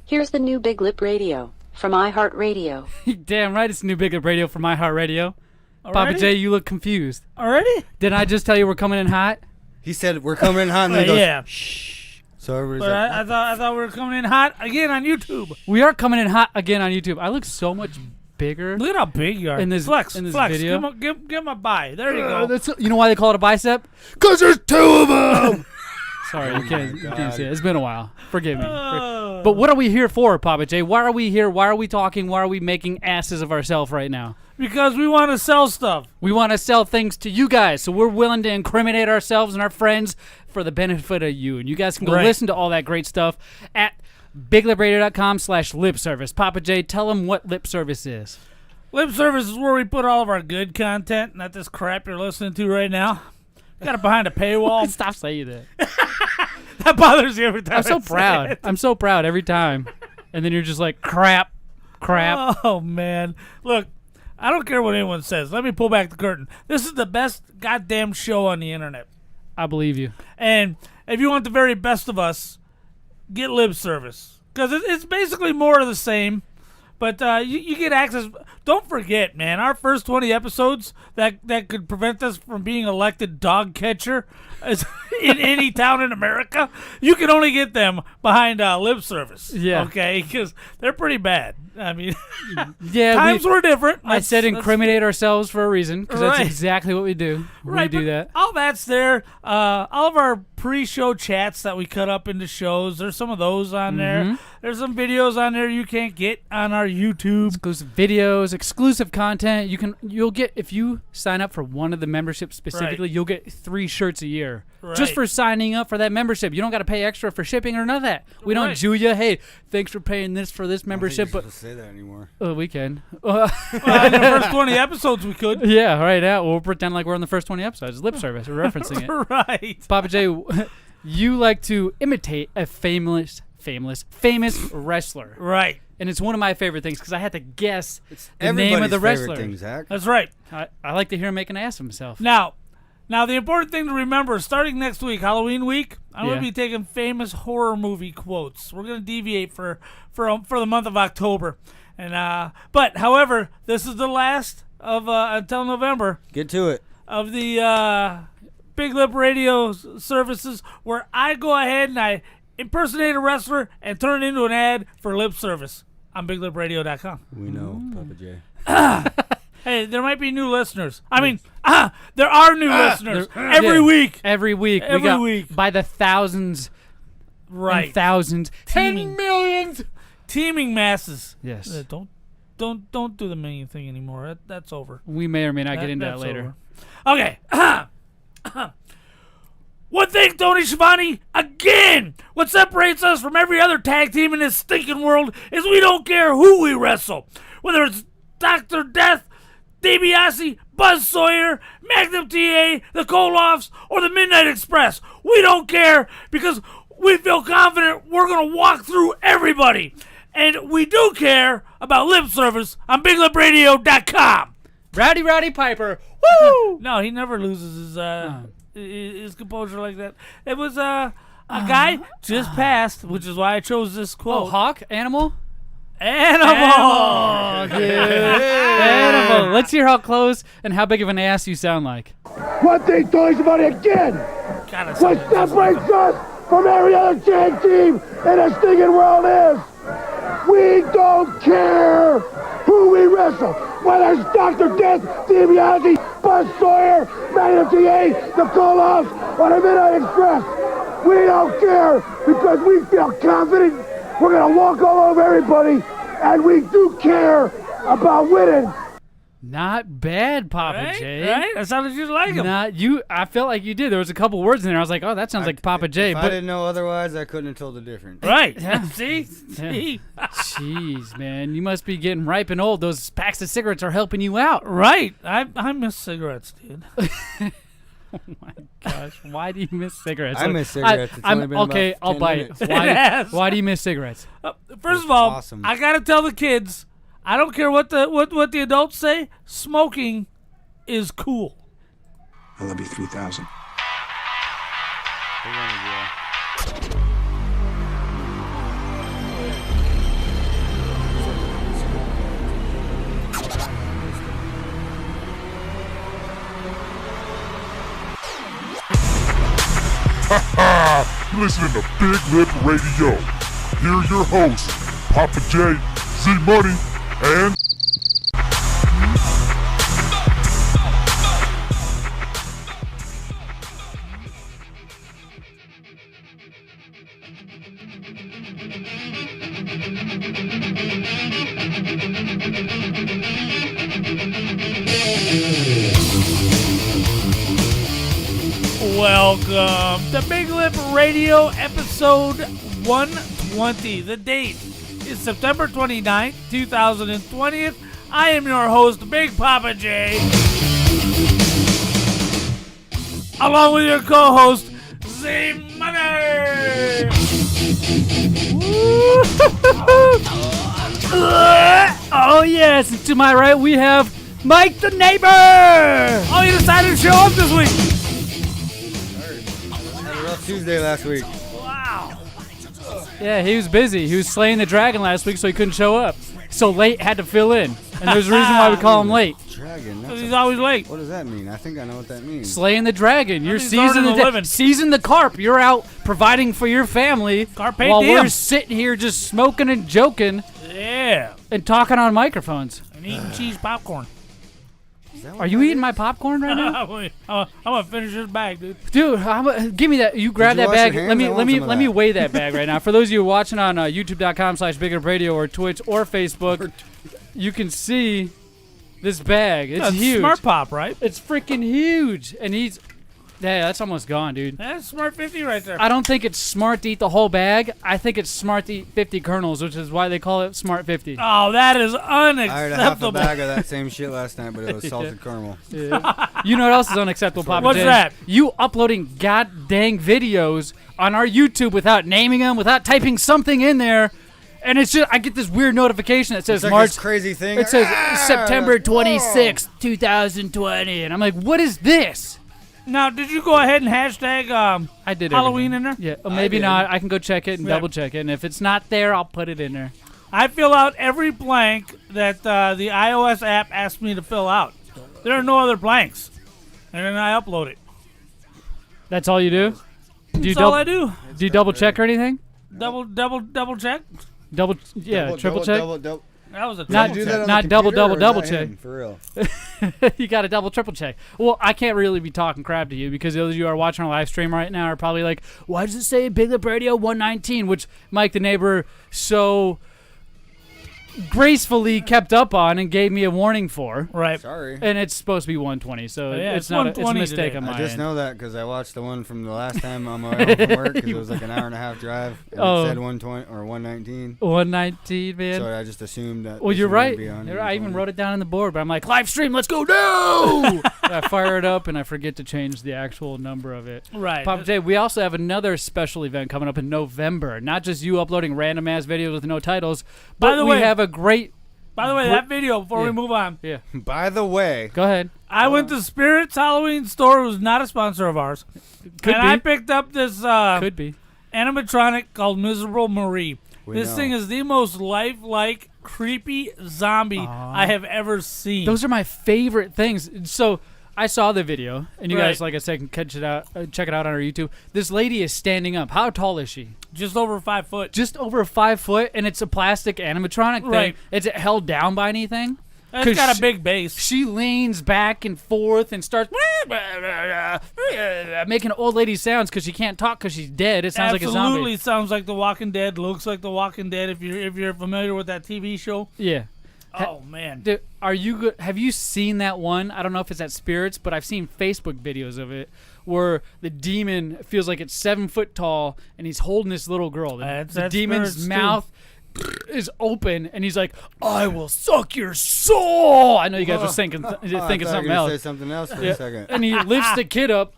Here's the new BigLipRadio from iHeartRadio. Damn right, it's new BigLipRadio from iHeartRadio. Already? Papa J, you look confused. Already? Didn't I just tell you we're coming in hot? He said we're coming in hot, and then he goes, yeah. shh. So everybody's But like, I thought we were coming in hot again on YouTube. We are coming in hot again on YouTube. I look so much bigger. Look at how big you are. In this flex, video. Give him a bye. There you go. You know why they call it a bicep? because there's two of them. Sorry, you can't see it. It's been a while. Forgive me. Oh. But what are we here for, Papa J? Why are we here? Why are we talking? Why are we making asses of ourselves right now? Because we want to sell stuff. We want to sell things to you guys, so we're willing to incriminate ourselves and our friends for the benefit of you. And you guys can go listen to all that great stuff at BigLipRadio.com/lipservice. Papa J, tell them what lip service is. Lip service is where we put all of our good content, not this crap you're listening to right now. Got it behind a paywall. Stop saying that. That bothers you every time. I'm so I say proud. it. I'm so proud every time. And then you're just like, crap. Oh, man. Look, I don't care what anyone says. Let me pull back the curtain. This is the best goddamn show on the internet. I believe you. And if you want the very best of us, get lip service. Because it's basically more of the same. But you get access. Don't forget, man, our first 20 episodes that could prevent us from being elected dog catcher in any town in America, you can only get them behind lip service. Yeah. Okay? Because they're pretty bad. I mean, yeah, times were different. I said incriminate ourselves for a reason, because that's exactly what we do. Right, we do that. All that's there. All of our pre-show chats that we cut up into shows, there's some of those on there. There's some videos on there you can't get on our YouTube. Exclusive videos, exclusive content. You'll get, if you sign up for one of the memberships specifically, you'll get 3 shirts a year. Just for signing up for that membership. You don't got to pay extra for shipping or none of that. We don't Jew you. Hey, thanks for paying this for this membership. But say that anymore. We can. In the first 20 episodes we could. Yeah, right now we'll pretend like we're on the first 20 episodes. Lip service. We're referencing it. Right. Papa J, you like to imitate a famous wrestler. Right. And it's one of my favorite things because I had to guess the Everybody's name of the favorite wrestler. thing, Zach. That's right. I like to hear him make an ass of himself. Now, the important thing to remember, starting next week, Halloween week, I'm going to be taking famous horror movie quotes. We're going to deviate for the month of October. And but, however, this is the last of, until November. Get to it. Of the Big Lip Radio services where I go ahead and I impersonate a wrestler and turn it into an ad for lip service on BigLipRadio.com. We know, Papa J. Hey, there might be new listeners. I mean, there are new listeners every week. Every week. Every week. By the thousands. Right. And thousands. Teaming. 10 millions. Teaming masses. Yes. Don't do the million thing anymore. That's over. We may or may not get into that later. Over. Okay. One thing, Tony Schiavone, again, what separates us from every other tag team in this stinking world is we don't care who we wrestle. Whether it's Dr. Death, DiBiase, Buzz Sawyer, Magnum TA, the Koloffs, or the Midnight Express. We don't care because we feel confident we're going to walk through everybody. And we do care about lip service on BigLipRadio.com. Rowdy Piper. Woo! No, he never loses his composure like that. It was a guy just passed, which is why I chose this quote. Oh, Hawk? Animal. Yeah. Animal. Let's hear how close and how big of an ass you sound like. One thing, Tony Schiavone, again. What separates us from every other tag team in the stinking world is we don't care who we wrestle. Whether it's Dr. Death, DiBiase, Buzz Sawyer, Magnum TA, the Koloffs, or the Midnight Express. We don't care because we feel confident we're going to walk all over everybody, and we do care about winning. Not bad, Papa J. Right? That sounded just like him. I felt like you did. There was a couple words in there. I was like, oh, that sounds like Papa J. If I didn't know otherwise, I couldn't have told the difference. Right. Yeah. See? Yeah. Jeez, man. You must be getting ripe and old. Those packs of cigarettes are helping you out. Right. I miss cigarettes, dude. Oh, my gosh. Why do you miss cigarettes? I miss cigarettes. It's only been okay, about I'll 10 bite. minutes. Why do you miss cigarettes? First of all, awesome. I got to tell the kids, I don't care what the adults say, smoking is cool. I love you 3,000. listening to Big Lip Radio. Here are your hosts, Pappa J, Zmunny, and... Welcome to Big Lip Radio, episode 120. The date is September 29th, 2020. I am your host, Big Pappa J, along with your co-host, Zmunny. Oh yes, and to my right we have Mike the neighbor. Oh, you decided to show up this week. Had a rough Tuesday last week. Wow. Yeah, he was busy. He was slaying the dragon last week, so he couldn't show up. So late had to fill in, and there's a reason why we call him late. Dragon. Because he's always late. What does that mean? I think I know what that means. Slaying the dragon. You're he's seizing earning a living. seizing the carp. You're out providing for your family Carpe while diem. we're sitting here just smoking and joking Yeah. and talking on microphones. And eating cheese popcorn. Is that what Are you that eating is? my popcorn right now? I'm gonna finish this bag, dude. Dude, give me that. You grab Did you that wash bag. your Let hands? me I let want me some of let me that. weigh that bag right now. For those of you watching on YouTube.com/BigLipRadio or Twitch or Facebook, you can see this bag. It's That's huge. Smart Pop, right? It's freaking huge, and that's almost gone, dude. That's Smart 50 right there. I don't think it's smart to eat the whole bag. I think it's smart to eat 50 kernels, which is why they call it Smart 50. Oh, that is I had a half a unacceptable. bag of that same shit last night, but it was salted caramel. Yeah. You know what else is unacceptable, Papa What's J? that? You uploading god dang videos on our YouTube without naming them, without typing something in there, and it's just I get this weird notification that says It's like March. this crazy thing. It says September 26th, 2020, and I'm like, what is this? Now, did you go ahead and hashtag I did Halloween everything. in there? Yeah, or maybe did. not. I can go check it and Yeah. double check it, and if it's not there, I'll put it in there. I fill out every blank that the iOS app asks me to fill out. There are no other blanks. And then I upload it. That's all you do? Do you That's all I do. Do you double check or anything? Double check. Triple check. Double. That was a Not- triple Do check. that on not the double, computer, or double is that check. him? For real. You got to double, triple check. Well, I can't really be talking crap to you because those of you who are watching our live stream right now are probably like, why does it say Big Lip Radio 119? Which Mike the neighbor so gracefully kept up on and gave me a warning for. Right. Sorry. And it's supposed to be 120, so Yeah, it's it's not. It's a 120 mistake today. on my I just end. know that because I watched the one from the last time on my way home from work because it was like an hour and a half drive. And Oh. it said 120 or 119. 119, man. So I just assumed that. Well, this you're was right. gonna be on I even 120. wrote it down on the board, but I'm like, live stream, let's go now! I fire it up, and I forget to change the actual number of it. Right. Papa J, we also have another special event coming up in November. Not just you uploading random-ass videos with no titles, but By the we way- have a great... By the way, that video, before Yeah. we move on, Yeah, By the way, go ahead. I went to Spirit's Halloween store. It was not a sponsor of ours. Could and be. I picked up this Could be. animatronic called Miserable Marie. We This know. thing is the most lifelike, creepy zombie I have ever seen. Those are my favorite things. So I saw the video, and you guys, Right. like I said, can catch it out, check it out on our YouTube. This lady is standing up. How tall is she? just over 5 foot. Just over 5 foot, and it's a plastic animatronic thing. Right. Is it held down by anything? It's 'Cause got a she- big base. She leans back and forth and starts making old lady sounds because she can't talk because she's dead. It sounds like a Absolutely zombie. sounds like The Walking Dead. Looks like The Walking Dead. If you're familiar with that TV show. Yeah. Oh man. Dude, have you seen that one? I don't know if it's at Spirits, but I've seen Facebook videos of it where the demon feels like it's 7 foot tall and he's holding this little girl. The That's demon's Spirits, too. mouth is open and he's like, "I will suck your soul." I know you guys were thinking I thinking thought you were something gonna else. say something else for Yeah. a second. And he lifts the kid up,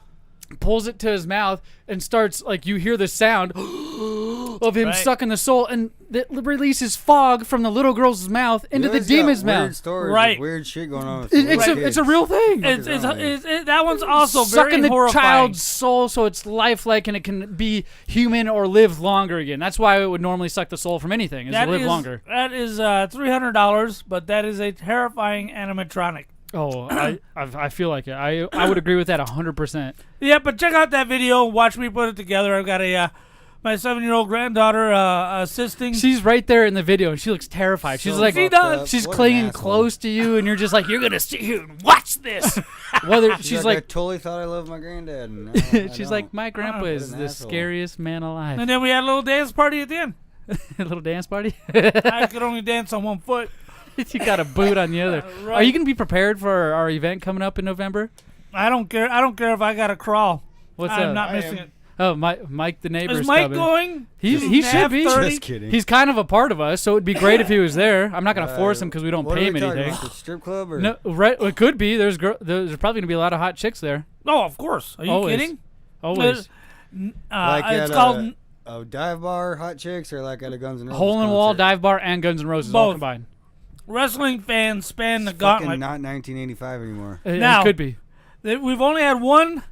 pulls it to his mouth, and starts, like, you hear the sound of him Right. sucking the soul, and that releases fog from the little girl's mouth into You the always got demon's weird mouth. stories Right. with weird shit going on. With It's little a kids. real thing. That one's also Sucking very the horrifying. child's soul so it's lifelike and it can be human or live longer again. That's why it would normally suck the soul from anything, is to live longer. That is $300, but that is a terrifying animatronic. Oh, I feel like it. I would agree with that 100%. Yeah, but check out that video. Watch me put it together. I've got a my 7-year-old granddaughter assisting. She's right there in the video, and she looks terrified. She's So like, She does. she's What an clinging asshole. close to you, and you're just like, you're gonna sit here and watch this. Whether she's I like, totally thought I loved my granddad. And I she's don't. like, my grandpa What is an the asshole. scariest man alive. And then we had a little dance party at the end. A little dance party. I could only dance on one foot. You got a boot on the other. Right. Are you gonna be prepared for our event coming up in November? I don't care. I don't care if I got to crawl. What's I'm up? not I missing am. it. Oh, Mike the neighbor's Is Mike coming. going? He should be. 30? Just kidding. He's kind of a part of us, so it'd be great if he was there. I'm not gonna force him because we don't what pay are him we talking anything. about, the strip club or? No, right? It could be. There's probably gonna be a lot of hot chicks there. Oh, of course. Are you Always. kidding? Always. Like It's at called a dive bar, hot chicks, or like at a Guns N' Roses Hole in Wall, concert? dive bar, and Guns N' Roses all Both. combined. Wrestling Fans Span the Fucking Gauntlet. not 1985 anymore. It Now- could be We've only had one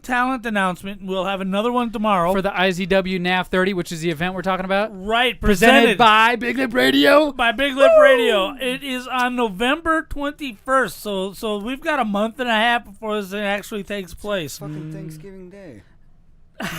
talent announcement. We'll have another one tomorrow. for the IZW NAV 30, which is the event we're talking about. Right, Presented by BigLipRadio. by Big Lip Radio. It is on November 21st, so we've got a month and a half before this thing actually takes place. Fucking Thanksgiving Day.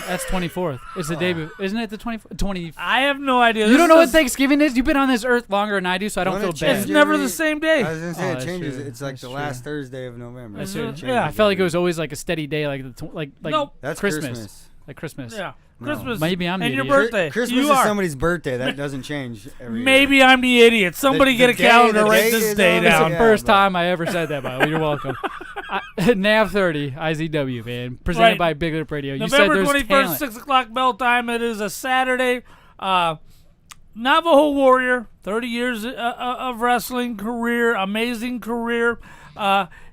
That's 24th. It's the day, isn't it? The 20. I have no idea. You This don't know what is- Thanksgiving is? You've been on this earth longer than I do, so I don't Don't feel it bad. change It's never every- the same day. I was gonna say Oh, it that's changes. true. It's like That's the true. last Thursday of November. That's So it true. changes Yeah. I felt like it every- was always like a steady day, like like Nope. That's Christmas. Like Christmas. Yeah, No. Christmas. Maybe I'm the and your idiot. birthday. Christmas you is are. somebody's birthday. That doesn't change every year. Maybe I'm the idiot. Somebody The get a day- calendar. the Write date this is day on It's it. down. the Yeah, first but- time I ever said that, by the way. You're welcome. NAV 30, IZW, man. Presented Right. by Big Lip Radio. You November said there's 21st, talent. 6 o'clock bell time. It is a Saturday. Navajo Warrior, 30 years of wrestling career, amazing career.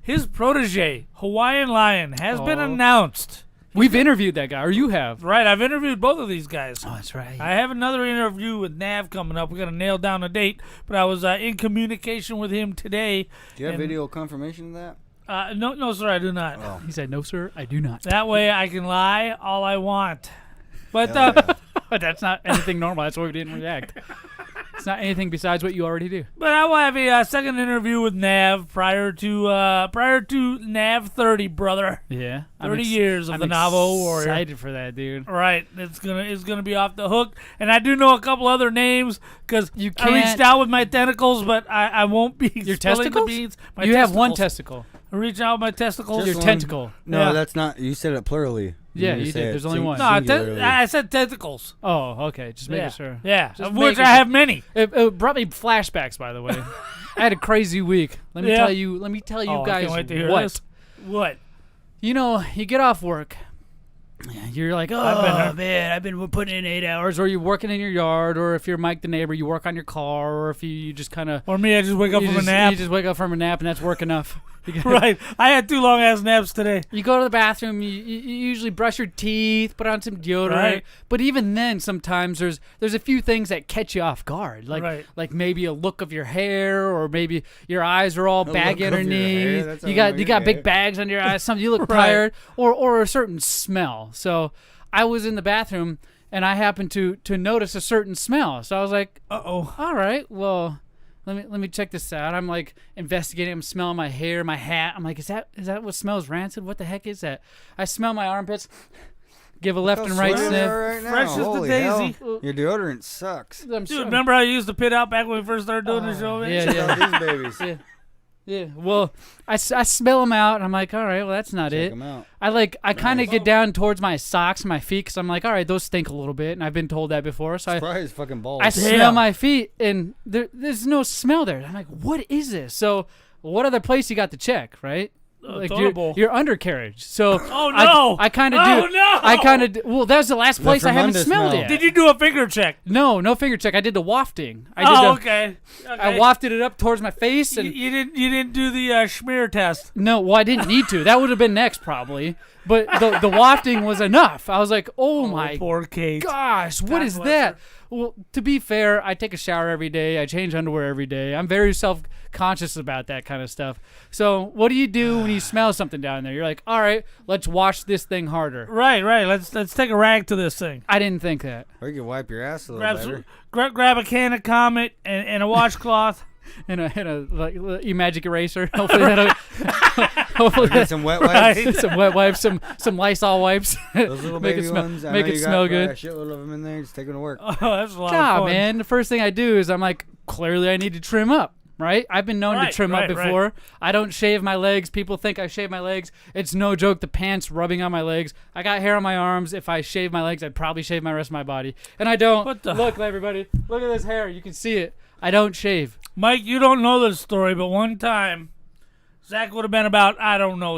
His protege, Hawaiian Lion, has been Oh. announced. We've interviewed that guy, or you have. Right, I've interviewed both of these guys. Oh, that's right. I have another interview with Nav coming up. We got to nail down a date, but I was in communication with him today. Do you have and- video confirmation of that? No, sir, I do not. Oh. He said, no, sir, I do not. That way I can lie all I want. But Hell yeah. But that's not anything normal. That's why we didn't react. It's not anything besides what you already do. But I will have a second interview with Nav prior to Nav 30, brother. Yeah. 30 years of I'm the Navajo Warrior. excited for that, dude. Right, it's gonna be off the hook, and I do know a couple other names because You I reached can't- out with my tentacles, but I won't be Your spilling testicles? the beans. My You have one testicles. testicle. I reached out with my testicles. Your one. tentacle. No, Yeah. that's not. You said it plurally. Yeah, didn't you say did. it There's only one. No, singularly. I said tentacles. Oh, okay. Just making Yeah, sure. yeah, Just of which making I sure. have many. It brought me flashbacks, by the way. I had a crazy week. Let me Yeah. tell you. Let me tell you Oh, I guys can't wait to hear what. this. What? You know, you get off work. You're like, I've been oh there. man, I've been putting in 8 hours. Or you're working in your yard, or if you're Mike the neighbor, you work on your car, or if you just kind of Or me, I just wake up from a nap. You just wake up from a nap, and that's work enough. You gotta- Right, I had 2 long ass naps today. You go to the bathroom. You usually brush your teeth, put on some deodorant. Right. But even then, sometimes there's a few things that catch you off guard, Right. like maybe a look of your hair, or maybe your eyes are all A baggy look of your hair? underneath. That You sounds got weird. big bags under your eyes. Something you look Right. tired, or a certain smell. So I was in the bathroom and I happened to notice a certain smell. So I was like, Uh-oh. all right, well, let me check this out. I'm like investigating. I'm smelling my hair, my hat. I'm like, is that what smells rancid? What the heck is that? I smell my armpits. Give a left How and right sweaty they sniff. are right now. Fresh as the Holy daisy. hell. Your deodorant sucks. I'm Dude, remember how you used to pit out back when we first started doing the show? Man? Yeah, Check yeah. out these babies. Yeah. Yeah, well, I smell them out, and I'm like, all right, well, that's not Check it. them out. I kind of get down towards my socks and my feet, because I'm like, all right, those stink a little bit, and I've been told that before. So Probably his fucking balls. I smell my feet, and there's no smell there. I'm like, what is this? So what other place you got to check, right? Like toilet bowl. your undercarriage. So Oh, no. I kind of Oh, do. no. I kind of well, that was the last place I haven't Fremunda smelled smell. yet. Did you do a finger check? No finger check. I did the wafting. I did Okay. I wafted it up towards my face, and You didn't do the schmear test. no, well, I didn't need to. That would have been next probably. But the wafting was enough. I was like, oh my Poor Kate. gosh, what God is bless that? her. Well, to be fair, I take a shower every day. I change underwear every day. I'm very self-conscious about that kind of stuff. So what do you do when you smell something down there? You're like, all right, let's wash this thing harder. Right. Let's take a rag to this thing. I didn't think that. Or you can wipe your ass a little Grab better. grab a can of Comet and a washcloth. in a like e-magic eraser. Hopefully that'll Get some wet wipes. some wet wipes, some Lysol wipes. Those little make baby it smell, ones. I make know it you smell got good. A shitload of them in there. Just take them to work. Oh, that's a lot of Yeah, fun. man. The first thing I do is I'm like, clearly I need to trim up. Right? I've been known to trim up before. Right. I don't shave my legs. People think I shave my legs. It's no joke. The pants rubbing on my legs. I got hair on my arms. If I shave my legs, I'd probably shave my rest of my body. And I don't. What the? Look, everybody. Look at this hair. You can see it. I don't shave. Mike, you don't know this story, but one time, Zach would have been about,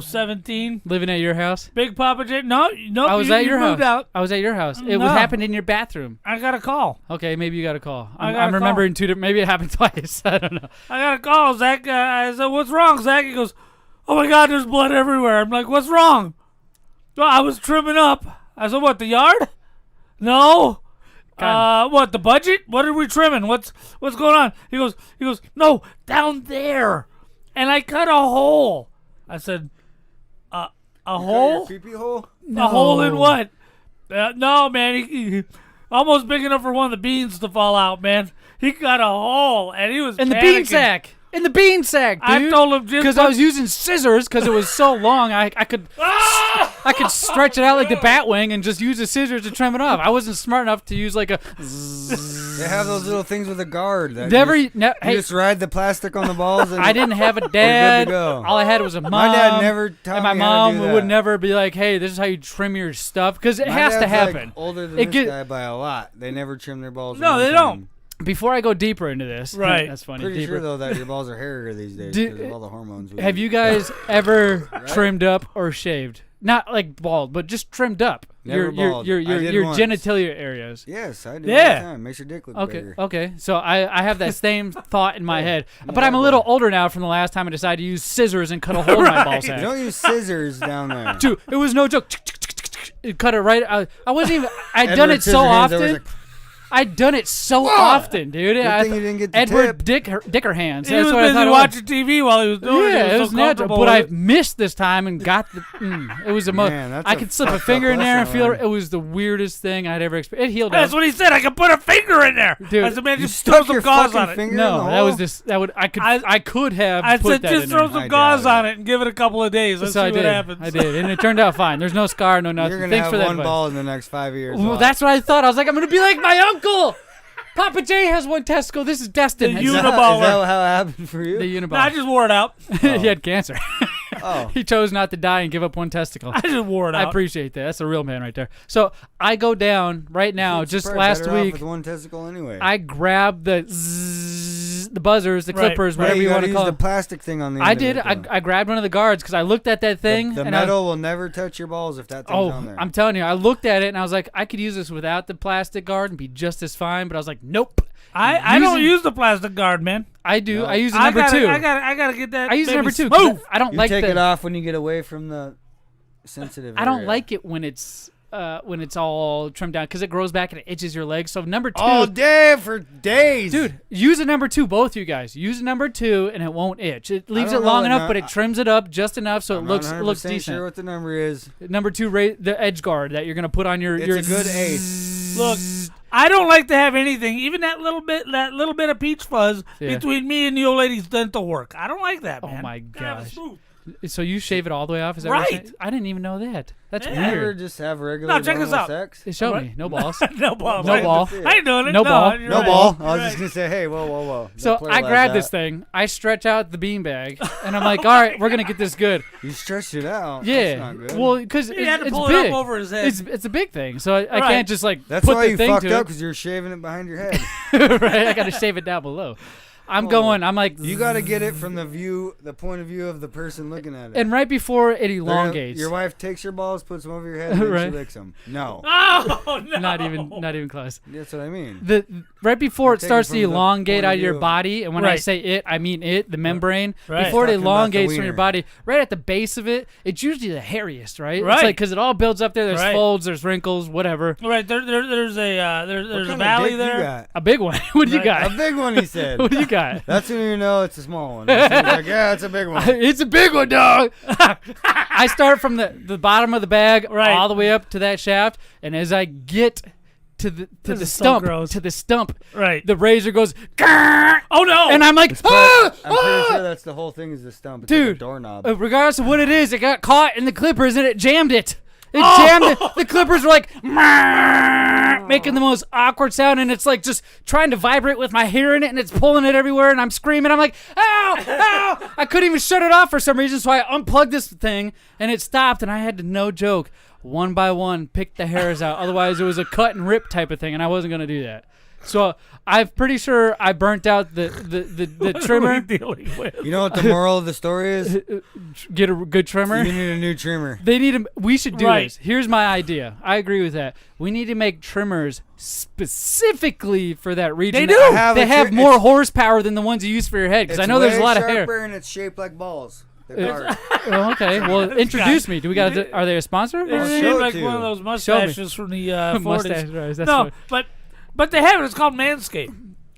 17. Living at your house? Big Pappa J. No, I was at your moved house. Out. I was at your house. It No. happened in your bathroom. I got a call. Okay, maybe you got a call. I got I'm a call. remembering two different. Maybe it happened twice. I don't know. I got a call, Zach. I said, "What's wrong, Zach?" He goes, "Oh my God, there's blood everywhere." I'm like, "What's wrong?" Well, I was trimming up. I said, "What, the yard?" No. What, the budget? What are we trimming? What's going on? He goes, "No, down there." And I cut a hole. I said, "A hole? Pee-pee hole? A hole in what?" No, man. He almost big enough for one of the beans to fall out, man. He got a hole, and he was In the panicking. bean sack. In the bean sack, dude. I told him just because I was using scissors because it was so long. I could stretch it out like the bat wing and just use the scissors to trim it off. I wasn't smart enough to use like a. They have those little things with a guard. That You you hey, just ride the plastic on the balls. And I didn't have a dad. go. All I had was a mom. My dad never taught and my me how to mom do would that. never be like, "Hey, this is how you trim your stuff," because it My has to dad's, happen. Like, older than It this get- guy by a lot. They never trim their balls. No, one they time. don't. Before I go deeper into this, Right. That's funny. Pretty deeper. sure though that your balls are hairier these days Do- because of all the hormones. we Have eat. you guys ever trimmed up or shaved? Not like bald, but just trimmed up. Never bald. Your I did your once. genitalia areas. Yes, I do. Yeah. All the time. Makes your dick look Okay, bigger. okay. So I have that same thought in my head, I'm a but I'm a white little boy. older now from the last time I decided to use scissors and cut a hole in my ball You sack. don't use scissors down there. Dude, it was no joke. It cut it right. I wasn't even. I'd done Edward it so Scissorhands always often. like, I'd done it so often, dude. Good thing you didn't get the Edward tip. Dickerhands. He That's was what I busy thought it was. watching TV while he was doing it. Yeah, He it was was so natural, comfortable but with I it. missed this time and got the. It was the most. Man, that's I a could slip a fucked up finger in there and lesson, feel man. it was the weirdest thing I'd ever experienced. It healed That's up. what he said. I could put a finger in there. Dude, I said, "Man, You just throw stuck some your gauze fucking on it." finger in No, the that hole? was just that would I could have I put said, that just in throw there. some I gauze doubt on it and give it a couple of days. Let's So see I what did. happens. I did, and it turned out fine. There's no scar, no nothing. You're gonna Thanks have for that one advice. ball in the next 5 years. Well, Watch. that's what I thought. I was like, I'm gonna be like my uncle. Papa J has one testicle. This is destined. The Is that Uniballer. how it happened for you? The No, uniball. I just wore it out. He had cancer. Oh. He chose not to die and give up one testicle. I just wore it I out. appreciate that. That's a real man right there. So I go down right now. You'd Just probably last better off week, with one testicle anyway. I grabbed the zzz, the buzzers, the Right, clippers, right. whatever you gotta want to use call the them. plastic thing on the I end did. Of it, though. I grabbed one of the guards because I looked at that thing. The and I was- metal will never touch your balls if that thing's on there. I'm telling you, I looked at it and I was like, I could use this without the plastic guard and be just as fine. But I was like, nope. I don't use the plastic guard, man. I do. No. I use the I number gotta, two. I gotta get that. I use the baby number two. 'cause smooth. I don't you like take the. it off when you get away from the sensitive I don't area. like it when it's all trimmed down because it grows back and it itches your legs. So number two, all day for days. dude, use a number two. Both you guys use a number two and it won't itch. It leaves it don't long know, enough, no, but it trims it up just enough so I'm it not looks 100% decent. sure what the number is. Number two, the edge guard that you're gonna put on your. It's your a good ace. Look, I don't like to have anything, even that little bit of peach fuzz Yeah. between me and the old lady's dental work. I don't like that, Oh man. my Gotta have it gosh. smooth. So you shave it all the way off? Is that what you're Right. saying? I didn't even know that. That's Yeah. Ever weird. just have regular No, check this normal out. sex? Show What? me. No balls. No ball. No ball. I ain't doing it. No ball. you're No right. ball. I was Right. just gonna say, hey, whoa. So Don't play I like grab that. this thing. I stretch out the beanbag, and I'm like, all right, we're gonna get this good. You stretched it out. Yeah. That's not good. Well, because He had to it's pull big. it up over his head. It's a big thing, so I Right. can't just like that's put why the you thing fucked to up it. because you're shaving it behind your head. Right? I gotta shave it down below. I'm like, You got to get it from the point of view of the person looking at it. and right before it They're gonna- elongates. Your wife takes your balls, puts them over your head, and then Right. she licks them. No, Oh, no. not even close. that's what I mean. The right before it taking starts to from the elongate point out of of your view of- body, and when I Right. say it, I mean it, the membrane. Right. Before it Talking about the elongates from your wiener. body, right at the base of it, it's usually the hairiest, right? It's Right. like because it all builds up there. There's Right. folds, there's wrinkles, whatever. Right, there's a there's What a kind valley of dick there. You got? A big one. What do you Right. A got? big one, he said. What do you got? That's when you know it's a small one. That's when it's like, yeah, it's a big one. It's a big one, dog. I start from the bottom of the bag Right. all the way up to that shaft, and as I get to the This is so stump gross. to the stump. Right. The razor goes. "Grrr!" Oh no! And I'm like, I'm pretty sure that's the whole thing is the stump. It's like a dude. doorknob. Regardless of what it is, it got caught in the clippers and it jammed it. It jammed it. The clippers were like making the most awkward sound, and it's like just trying to vibrate with my hair in it, and it's pulling it everywhere, and I'm screaming. I'm like, ow, ow! I couldn't even shut it off for some reason, so I unplugged this thing, and it stopped, and I had to, no joke, one by one, pick the hairs out. Otherwise, it was a cut and rip type of thing, and I wasn't gonna do that. So I'm pretty sure I burnt out the trimmer. You know what the moral of the story is? Get a good trimmer. You need a new trimmer. They need to. We should do Right. this. Here's my idea. I agree with that. We need to make trimmers specifically for that region. They do. They have more horsepower than the ones you use for your head. Because I know there's a lot of hair. It's sharper and it's shaped like balls. They're hard. Oh, okay. Well, introduce me. Do we got? Are they a sponsor? It's show shaped it like to one you. of those Show me. mustaches from the Mustache 40s. rise, that's No, what- but they have it. It's called Manscaped,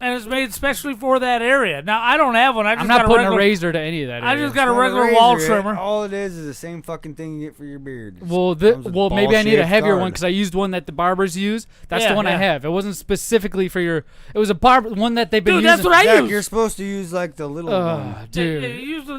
and it's made especially for that area. Now I don't have one. I just I'm got not a putting regular, a razor to any of that. I area. just got a Not regular razor, wall it- trimmer. All it is the same fucking thing you get for your beard. Well, Comes with maybe I need a ball-shaped heavier guard. one because I used one that the barbers use. That's Yeah, the one I yeah. have. It wasn't specifically for your. It was a barber one that they've been Dude, using. that's what I Zach, use. you're supposed to use like the little one. Dude.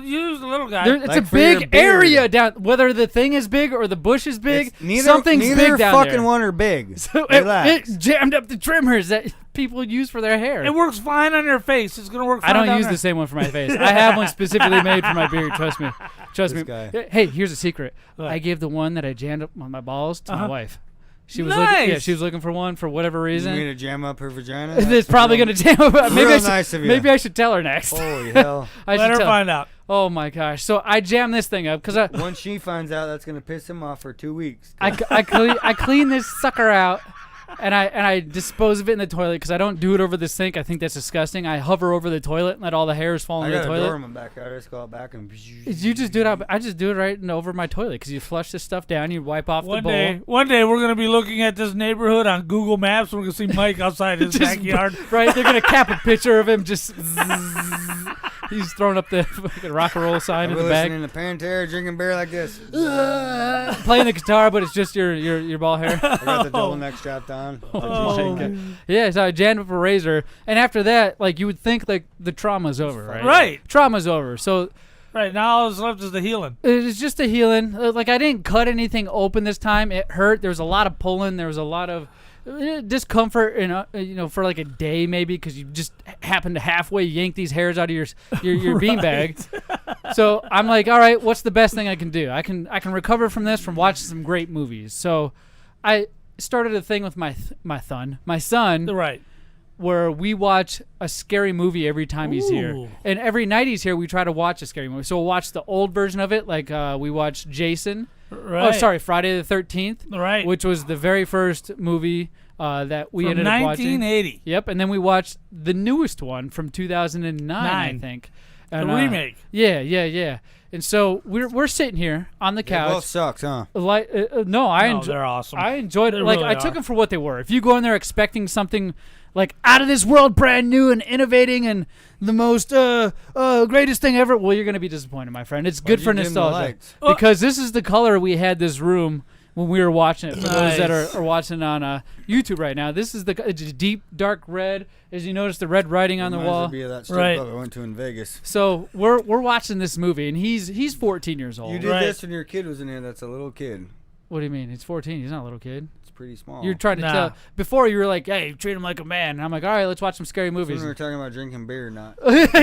Use the little guy. It's Like a for your big beard. area down. Whether the thing is big or the bush is big, something's neither big down fucking there. one are big. So Relax. it jammed up the trimmers that people use for their hair. It works fine on your face. It's gonna work fine I don't down use there. the same one for my face. I have one specifically made for my beard. Trust me. Trust This me. guy. Hey, here's a secret. What? I gave the one that I jammed up on my balls to my Uh-huh. wife. She was looking. Yeah, Nice. she was looking for one for whatever You reason. mean to jam up her vagina? It's probably gonna jam up. Maybe real I should, nice of you. Maybe I should tell her next. Holy hell. I Let should her tell. find out. Oh my gosh! So I jammed this thing up because I Once she finds out, that's gonna piss him off for 2 weeks. I clean this sucker out, and I dispose of it in the toilet because I don't do it over the sink. I think that's disgusting. I hover over the toilet and let all the hairs fall I into got the a toilet. doorman back there. I just go out back and. You just do it out. I just do it right over my toilet because you flush this stuff down, you wipe off the bowl. One day we're gonna be looking at this neighborhood on Google Maps. We're gonna see Mike outside his Just- backyard. Right? They're gonna cap a picture of him just. He's throwing up the fucking rock and roll sign I'm in the back, listening to Pantera, drinking beer like this. playing the guitar, but it's just your ball hair. I got the double neck strapped on. Yeah, so I jammed up a razor, and after that, like you would think, like the trauma's over, right? Right. Trauma's over. So Right now, all that's left is the healing. it's just a healing. Like I didn't cut anything open this time. It hurt. There was a lot of pulling. There was a lot of discomfort, for like a day maybe because you just happened to halfway yank these hairs out of your beanbag. So I'm like, all right, what's the best thing I can do? I can recover from this from watching some great movies. So I started a thing with my son, Right. where we watch a scary movie every time he's here. Ooh. And every night he's here, we try to watch a scary movie. So we'll watch the old version of it, like we watched Jason. Right. Oh, sorry, Friday the 13th. Right. Which was the very first movie that we From ended up watching. 1980. Yep, and then we watched the newest one from 2009, I think. And, The remake. Yeah. And so we're sitting here on the It both couch. sucks, huh? Like no, No, they're awesome. I enjoyed it. They Like really I took are. them for what they were. If you go in there expecting something like out of this world, brand new and innovating and the most greatest thing ever, well, you're gonna be disappointed, my friend. It's good Why'd for you dim the nostalgia lights? because this is the color we had this room when we were watching it. For those that Nice. are watching on YouTube right now, this is it's a deep dark red. As you notice, the red writing on the Reminds wall. me of that strip Right. club I went to in Vegas. So we're watching this movie, and he's 14 years old. You did Right. this when your kid was in here. That's a little kid. What do you mean? He's 14. He's not a little kid. It's pretty small. You're trying to Nah. tell. Before you were like, "Hey, treat him like a man." And I'm like, "All right, let's watch some scary When movies." we were talking about drinking beer, not.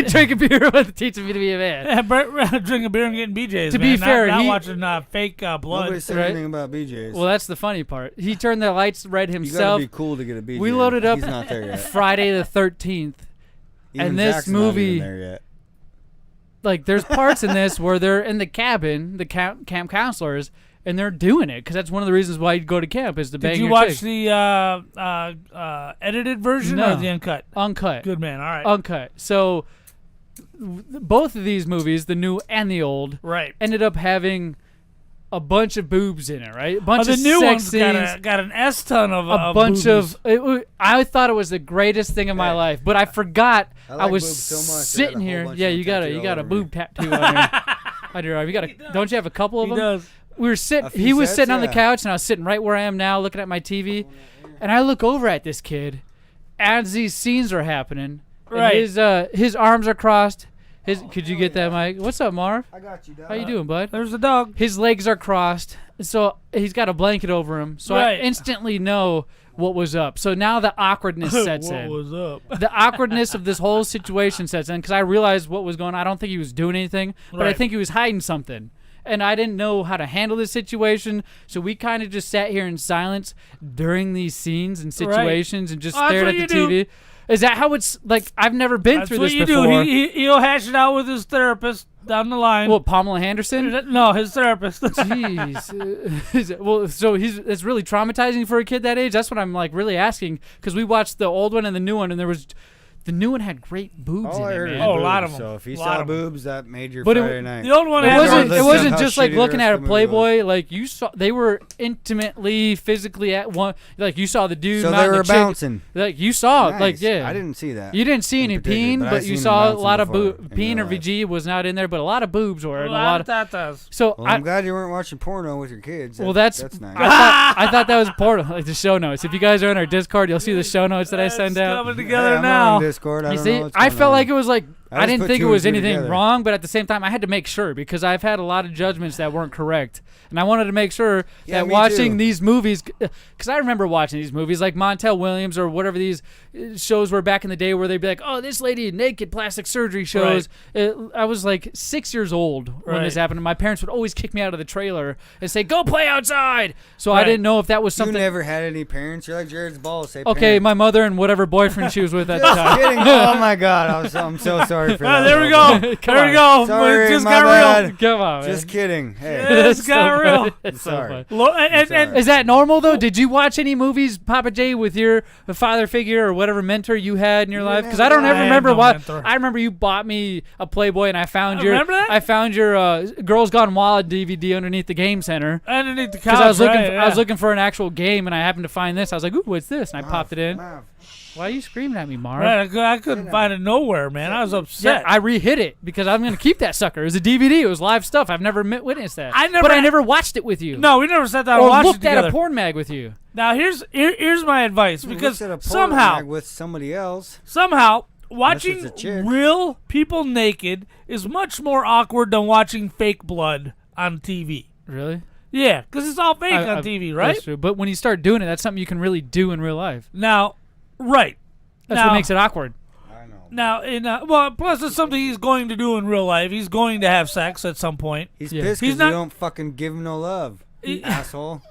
Drinking beer with teaching me to be a man. Yeah, drinking beer and getting BJ's. To man. be fair, not he- watching fake blood. Nobody said Right. anything about BJ's. Well, that's the funny part. He turned the lights red you gotta himself. be cool to get a BJ. We loaded up He's not there yet. Friday the 13th. Even and this Zach's not movie- even there yet. Like, there's parts in this where they're in the cabin, the camp counselors, and they're doing it because that's one of the reasons why you go to camp is to bang Did you your watch chick. the edited version No. or the uncut? Uncut. Good man. All right. Uncut. So both of these movies, the new and the old, right. ended up having a bunch of boobs in it, right? A bunch the of new sex one's scenes, got an S ton of a bunch boobies. of. I thought it was the greatest thing in my life, but I forgot. I I like was boobs so much, I got a sitting whole here. bunch Yeah, of them you got tattooed a all over boob tattoo on your arm. You got a. Don't you have a couple of He them? does. We were sitting. A few He was sets, sitting on the yeah. couch, and I was sitting right where I am now, looking at my TV. And I look over at this kid as these scenes are happening. Right. And his arms are crossed. Could you get that, Mike? What's up, Marv? I got you, dog. How you doing, bud? There's a dog. His legs are crossed, so he's got a blanket over him. So I instantly know what was up. So now the awkwardness sets in. What was up? The awkwardness of this whole situation sets in because I realized what was going on. I don't think he was doing anything, but I think he was hiding something. And I didn't know how to handle the situation, so we kind of just sat here in silence during these scenes and situations and just stared at the TV. Is that how it's like? I've never been through this before. That's what you do. He'll hash it out with his therapist down the line. What, Pamela Henderson? No, his therapist. Jeez. Well, so it's really traumatizing for a kid that age. That's what I'm like really asking because we watched the old one and the new one, and the new one had great boobs in it, man. A lot of them. So if you saw boobs, that made your But Friday night. The old one It wasn't just like shitty looking the at a rest of the movie Playboy. Like you saw, they were intimately, physically at one. Like you saw the dude. So they mounting were a chick. bouncing. Like you saw, Nice. like yeah. I didn't see that. You didn't see any particular, peen, but but I've you seen saw a them lot of bouncing before peen or in real VG was not in there, but a lot of boobs were, A and lot of tatas. So Well, I'm glad you weren't watching porno with your kids. that's nice. I thought that was important, like the show notes. If you guys are in our Discord, you'll see the show notes that I send out. Coming together I'm now. on Discord. I You don't see, know what's I going felt on. like it was like I just didn't put think it two and was two anything together. wrong, but at the same time, I had to make sure because I've had a lot of judgments that weren't correct, and I wanted to make sure Yeah, that me watching too. these movies, because I remember watching these movies like Montel Williams or whatever these shows were back in the day where they'd be like, "Oh, this lady naked plastic surgery shows." I was like 6 years old when this happened, and my parents would always kick me out of the trailer and say, "Go play outside." So I didn't know if that was You something. never had any parents. You're like Jared's balls. Say Okay, parents. my mother and whatever boyfriend she was with at the Just time. kidding. Oh my God. I'm so sorry for that. There we go. Come There we go. Sorry, It just my got bad. real. Come on, man. Just kidding. Hey. It just got real. It's so Sorry. funny. And Is that normal though? Did you watch any movies, Pappa J, with your father figure or whatever mentor you had in your life? Because I don't ever I had remember no what. mentor. I remember you bought me a Playboy, and I found your. Remember that? I found your Girls Gone Wild DVD underneath the game center. underneath the couch. Because I was looking, right, I was looking for an actual game, and I happened to find this. I was like, "Ooh, what's this?" And I popped it in. Mav. Why are you screaming at me, Marv? Right, I couldn't find it nowhere, man. I was Yeah, upset. I re-hit it because I'm gonna keep that sucker. It was a DVD. It was live stuff. I've never witnessed that. but I never watched it with you. No, we never sat down and Or watched it looked at together. a porn mag with you. Now here's my advice You because looked at a porn somehow mag with somebody else. watching it's a chick. real people naked is much more awkward than watching fake blood on TV. Really? Yeah, because it's all fake on TV, right? That's true. But when you start doing it, that's something you can really do in real life. Now, right. That's now, what makes it awkward. I know. Now, well, plus it's something he's going to do in real life. He's going to have sex at some point. He's Yeah. pissed He's because not- you don't fucking give him no love, asshole.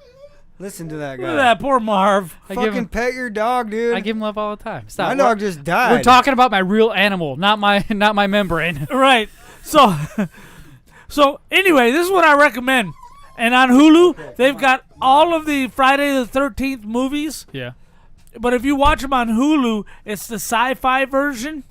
Listen to that guy. Look at that poor Marv. I give Fucking him, pet your dog, dude. I give him love all the time. Stop. My dog just died. We're talking about my real animal, not my membrane. Right. So, anyway, this is what I recommend. And on Hulu, they've got all of the Friday the 13th movies. Yeah. But if you watch them on Hulu, it's the sci-fi version.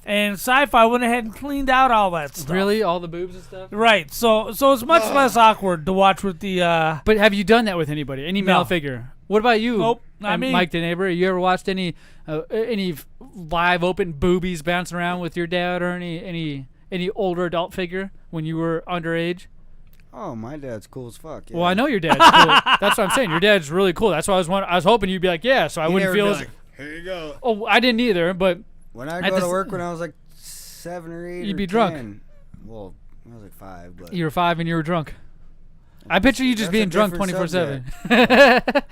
And sci-fi went ahead and cleaned out all that stuff. Really? All the boobs and stuff? Right. So it's much less awkward to watch with the. But have you done that with anybody? Any male No. figure? What about you? Nope, not and me. Mike the neighbor. You ever watched any live open boobies bouncing around with your dad or any older adult figure when you were underage? Oh, my dad's cool as fuck. Yeah. Well, I know your dad's cool. That's what I'm saying. Your dad's really cool. That's why I was hoping you'd be like, yeah, so I He wouldn't never feel be as. like, here you go. Oh, I didn't either, but When I At go the to s- work when I was like 7 or 8 You'd or be drunk. 10, well, I was like 5, but you were 5 and you were drunk. I picture you just That's being a drunk different 24/7. I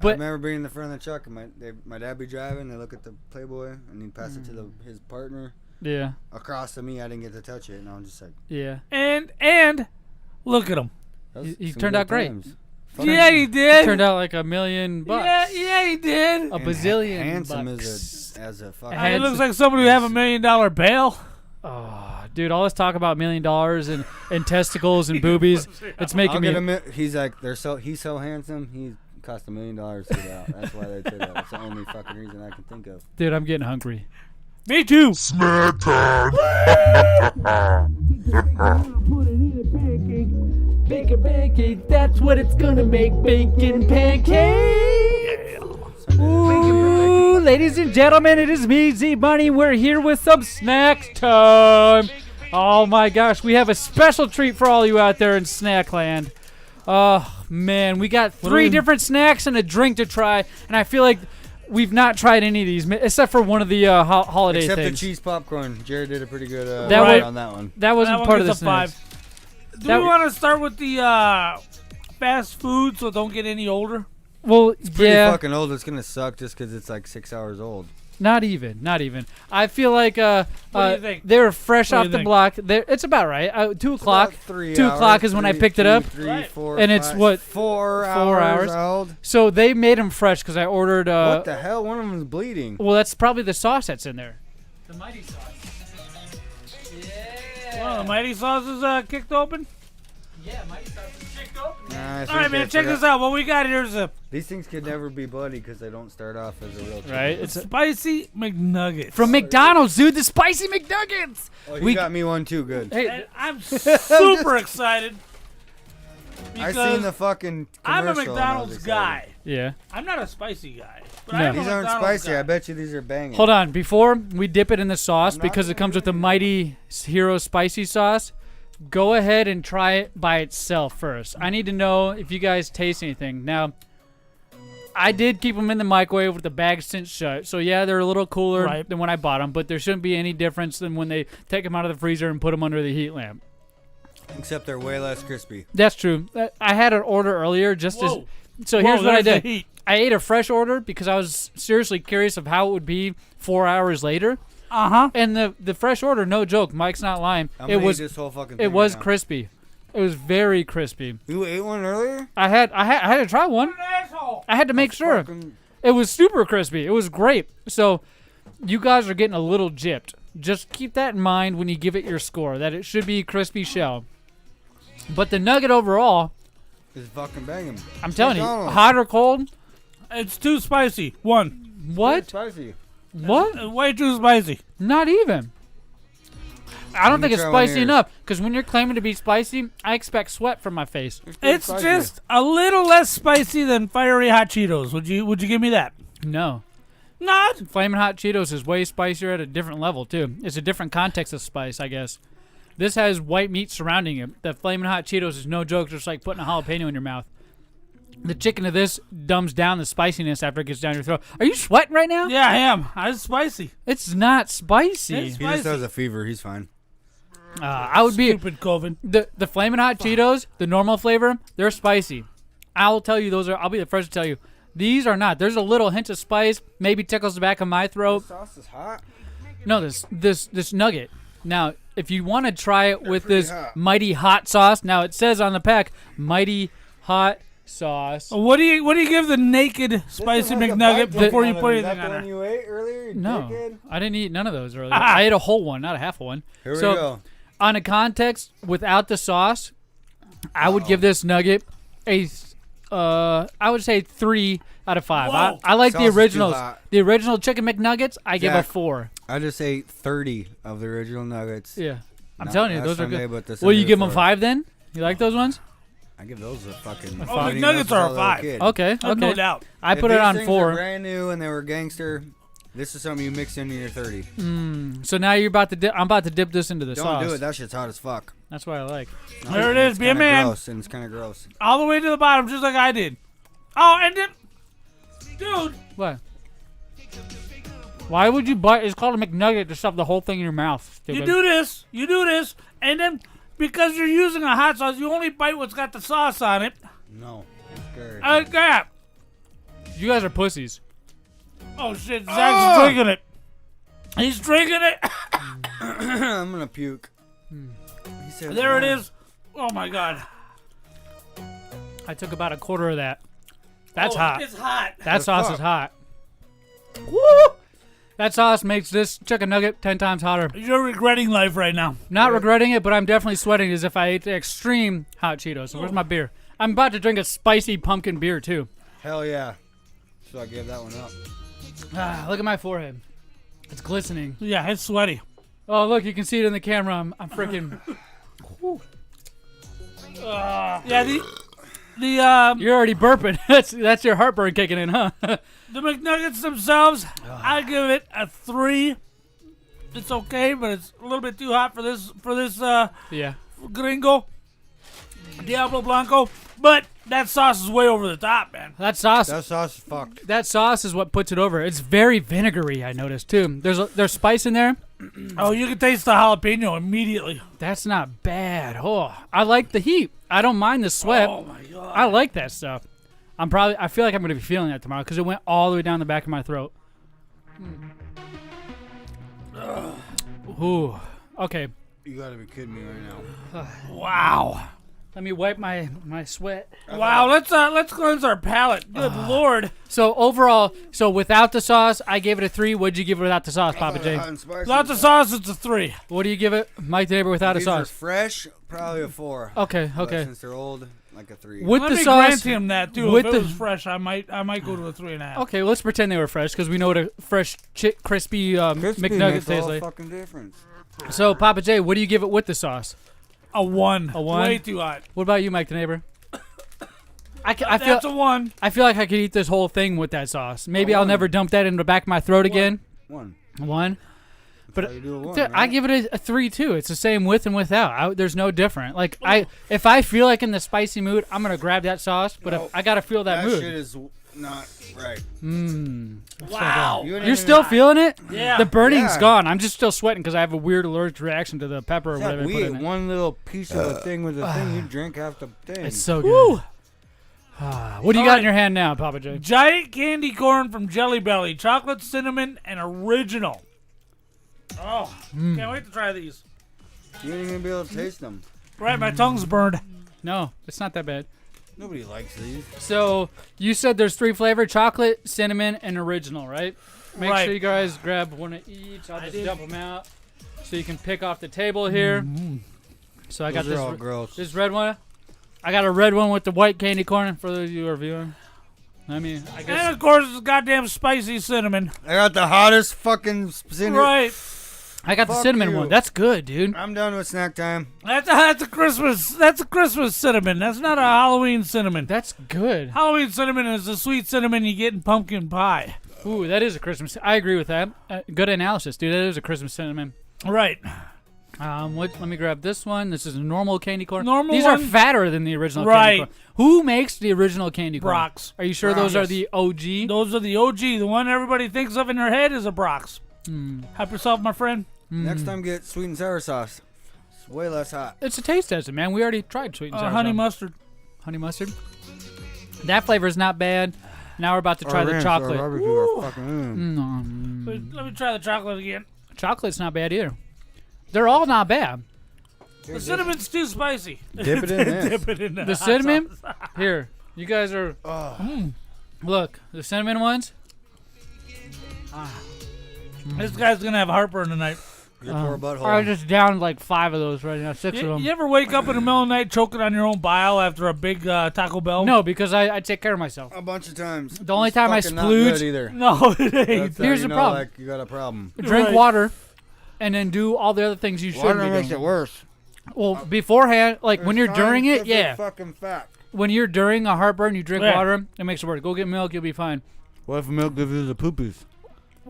But remember being in the front of the truck and my dad be driving. They look at the Playboy and he'd pass it to his partner. yeah, Across to me, I didn't get to touch it, and I was just like, yeah. And look at him. that was He some turned good out great. times. Yeah, he did. Turned out like $1 million. Yeah, he did. A And bazillion handsome bucks. as a fucking. Had He looks like somebody who have $1 million bail. Oh, dude, all this talk about $1 million and testicles and boobies, it's making I'll me. get him. He's like, he's so handsome. He cost $1 million to get out. That's why they said that. That's the only fucking reason I can think of. Dude, I'm getting hungry. Me too. Snack time. Bacon pancake, that's what it's gonna make. Bacon pancake. Ooh, ladies and gentlemen, it is me, Zmunny. We're here with some snacks time. Oh my gosh, we have a special treat for all you out there in Snackland. man, we got 3 different snacks and a drink to try, and I feel like we've not tried any of these except for one of the holiday Except things. the cheese popcorn. Jared did a pretty good on that one. That wasn't part of the snacks. 5. Do we want to start with the fast food so don't get any older? Well, It's pretty fucking old. It's gonna suck just because it's like 6 hours old. Not even. I feel like What do you think? they were fresh What do off you the think? block. It's about right. 2 o'clock. About 3 2 hours, o'clock is when I picked it up. 3, 4, And it's 5, what, 4 4 hours? old. So they made them fresh because I ordered. What the hell? One of them is bleeding. Well, that's probably the sauce that's in there. The mighty sauce. Yeah. Well, the mighty sauce is kicked open. Yeah, mighty sauce is kicked open. All right, man. Check this out. What we got here is a These things could never be bloody because they don't start off as a real chicken. Right. It's spicy McNuggets from McDonald's, dude. The spicy McNuggets. Oh, you got me one too. Good. Hey, And I'm super excited. I because seen the fucking commercial. I'm a and I was McDonald's excited. guy. yeah. I'm not a spicy guy. But No. I am a These aren't McDonald's spicy. guy. I bet you these are banging. Hold on. Before we dip it in the sauce, I'm not because it gonna comes do with the mighty hero spicy sauce, go ahead and try it by itself first. I need to know if you guys taste anything. Now, I did keep them in the microwave with the bag cinched shut. So, yeah, they're a little cooler Right. than when I bought them, but there shouldn't be any difference than when they take them out of the freezer and put them under the heat lamp. Except they're way less crispy. That's true. I had an order earlier just as. Whoa. So Whoa, here's what I there's the did. heat. I ate a fresh order because I was seriously curious of how it would be 4 hours later. Uh-huh. And the fresh order, no joke, Mike's not lying. I'm It gonna was eat this whole fucking it thing was right now. crispy. It was very crispy. You ate one earlier? I had to try one. Asshole. I had to make sure. Fucking- It was super crispy. It was great. So you guys are getting a little gypped. Just keep that in mind when you give it your score, that it should be crispy shell. But the nugget overall, It's fucking banging. I'm telling you, McDonald's. hot or cold, It's too spicy. One. what? Spicy. What? Way too spicy. Not even. I don't Let me think it's try one spicy here. enough, because when you're claiming to be spicy, I expect sweat from my face. pretty It's spicy. just a little less spicy than fiery hot Cheetos. Would you give me that? No. Not. Flamin' Hot Cheetos is way spicier at a different level, too. It's a different context of spice, I guess. This has white meat surrounding it. The Flamin' Hot Cheetos is no joke, just like putting a jalapeno in your mouth. The chicken of this dumbs down the spiciness after it gets down your throat. Are you sweating right now? Yeah, I am. It's spicy. It's not spicy. It's He just spicy. has a fever. He's fine. I would be Stupid COVID. the Flamin' Hot Cheetos, the normal flavor, they're spicy. I'll tell you those are. I'll be the first to tell you these are not. There's a little hint of spice, maybe tickles the back of my throat. Sauce is hot. No, this nugget. Now, if you want to try it with pretty this hot. mighty hot sauce, now it says on the pack, mighty hot sauce. What do you give the naked spicy McNugget before you put anything on One it? you ate earlier? You No, dickhead? I didn't eat none of those earlier. I ate a whole one, not a half a one. Here we So, go. on a context without the sauce, I would give this nugget I would say 3 out of 5. Whoa. I like Sauce the is too originals. hot. The original chicken McNuggets, I give a Jack. 4. I just ate 30 of the original nuggets. Yeah, I'm Not telling you, last those are Sunday, good. but the Will you Sunday give them before. 5 then? You like those ones? I give those a fucking. A Oh, five. McNuggets are a 5. Okay, No okay. doubt. I If put it these on things 4. Are brand new and they were gangster. This is something you mix into your 30. So now you're about to dip. I'm about to dip this into the Don't sauce. do it. That shit's hot as fuck. That's what I like. There it is. It's Be a kinda man. Gross, and it's kind of gross. All the way to the bottom, just like I did. Oh, and then, dude, What? Why would you bite? It's called a McNugget to stuff the whole thing in your mouth. you Stupid. do this, and then because you're using a hot sauce, you only bite what's got the sauce on it. No. It's scary. Like that. You guys are pussies. Oh shit, Zach's drinking it. He's drinking it. I'm gonna puke. He said, There it is. Oh my god. I took about a quarter of that. That's Oh, hot. It's hot. That The sauce fuck? is hot. Woo! That sauce makes this chicken nugget 10 times hotter. You're regretting life right now. Not regretting it, but I'm definitely sweating as if I ate the extreme hot Cheetos. So where's my beer? I'm about to drink a spicy pumpkin beer too. Hell yeah. So I gave that one up. Look at my forehead. It's glistening. Yeah, it's sweaty. Oh, look, you can see it in the camera. I'm freaking... Yeah, the You're already burping. That's your heartburn kicking in, huh? the McNuggets themselves, I give it a 3. It's okay, but it's a little bit too hot for this yeah. gringo, Diablo Blanco. But That sauce is way over the top, man. That sauce That sauce is fucked. That sauce is what puts it over. It's very vinegary, I noticed, too. There's spice in there. Oh, you can taste the jalapeno immediately. That's not bad. Oh, I like the heat. I don't mind the sweat. Oh, my God. I like that stuff. I feel like I'm going to be feeling that tomorrow because it went all the way down the back of my throat. Ooh. Okay. You gotta be kidding me right now. Wow. Let me wipe my sweat. Wow, let's cleanse our palate. Good Lord. So overall, without the sauce, I gave it a 3. What'd you give it without the sauce, Papa J? Without the sauce, it's a 3. What do you give it, Mike the Neighbor, without a These are sauce? fresh, probably a 4. Okay. But since they're old, like a 3. With Let the me sauce, grant him that too. with If the- it was fresh, I might go to a 3.5. Okay, let's pretend they were fresh because we know what a fresh, crispy Crispy McNugget makes tastes all like. fucking difference. So, Papa J, what do you give it with the sauce? A 1. A 1? Way too hot. What about you, Mike the Neighbor? I feel That's a 1. I feel like I could eat this whole thing with that sauce. Maybe A I'll 1. never dump that in the back of my throat again. 1. 1. But how you do a 1, dude, I right? give it a 3 too. It's the same with and without. There's no different. Like if I feel like in the spicy mood, I'm gonna grab that sauce. But No, if I gotta feel that mood. shit is not right. Wow. You're still feeling it? Yeah. The burning's Yeah. gone. I'm just still sweating because I have a weird allergic reaction to the pepper or Yeah, whatever. they we put ate in it. one little piece of a thing with the thing. You drink half the thing. It's so good. Woo. What do you got All in your hand now, Papa J? Giant candy corn from Jelly Belly. Chocolate, cinnamon, and original. Oh, can't wait to try these. You ain't even be able to taste them. Right, my tongue's burned. No, it's not that bad. Nobody likes these. So you said there's 3 flavors: chocolate, cinnamon, and original, right? Make Right. sure you guys grab one of each. I'll just dump them out so you can pick off the table here. So I got Those are all this gross. this red one. I got a red one with the white candy corn for those of you who are viewing. I mean, I guess And of course, it's goddamn spicy cinnamon. I got the hottest fucking cinnamon. Right. I got the Fuck cinnamon you. one. That's good, dude. I'm done with snack time. That's a Christmas cinnamon. That's not a Halloween cinnamon. That's good. Halloween cinnamon is the sweet cinnamon you get in pumpkin pie. Ooh, that is a Christmas. I agree with that. Good analysis, dude. That is a Christmas cinnamon. Right. Let me grab this one. This is a normal candy corn. Normal These one? are fatter than the original Right. candy corn. Who makes the original candy corn? Brock's. Are you sure those are the OG? Those are the OG. The one everybody thinks of in their head is a Brock's. Help yourself, my friend. Next time, get sweet and sour sauce. It's way less hot. It's a taste test, man. We already tried sweet and sour. Honey sauce. mustard. Honey mustard. That flavor is not bad. Now we're about to try the Ranch or chocolate. barbecue or fucking, Let me try the chocolate again. Chocolate's not bad either. They're all not bad. The cinnamon's too spicy. Dip it in this. Dip it in The hot cinnamon? sauce. Here, you guys are. Look, the cinnamon ones. This guy's gonna have heartburn tonight. Your poor butthole. I just downed like 5 of those right now, 6 of You, them. you ever wake up in the middle of the night choking on your own bile after a big Taco Bell? No, because I take care of myself. A bunch of times. The only It's time I fucking not splooge- good either. No, it ain't. That's how Here's you the know, problem. Like, you got a problem. Drink Right. water, and then do all the other things you should Water be makes doing. it worse. Well, beforehand, like when you're during it, yeah. Fucking fact. When you're during a heartburn, you drink Yeah. water. It makes it worse. Go get milk, you'll be fine. What if milk gives you the poopies?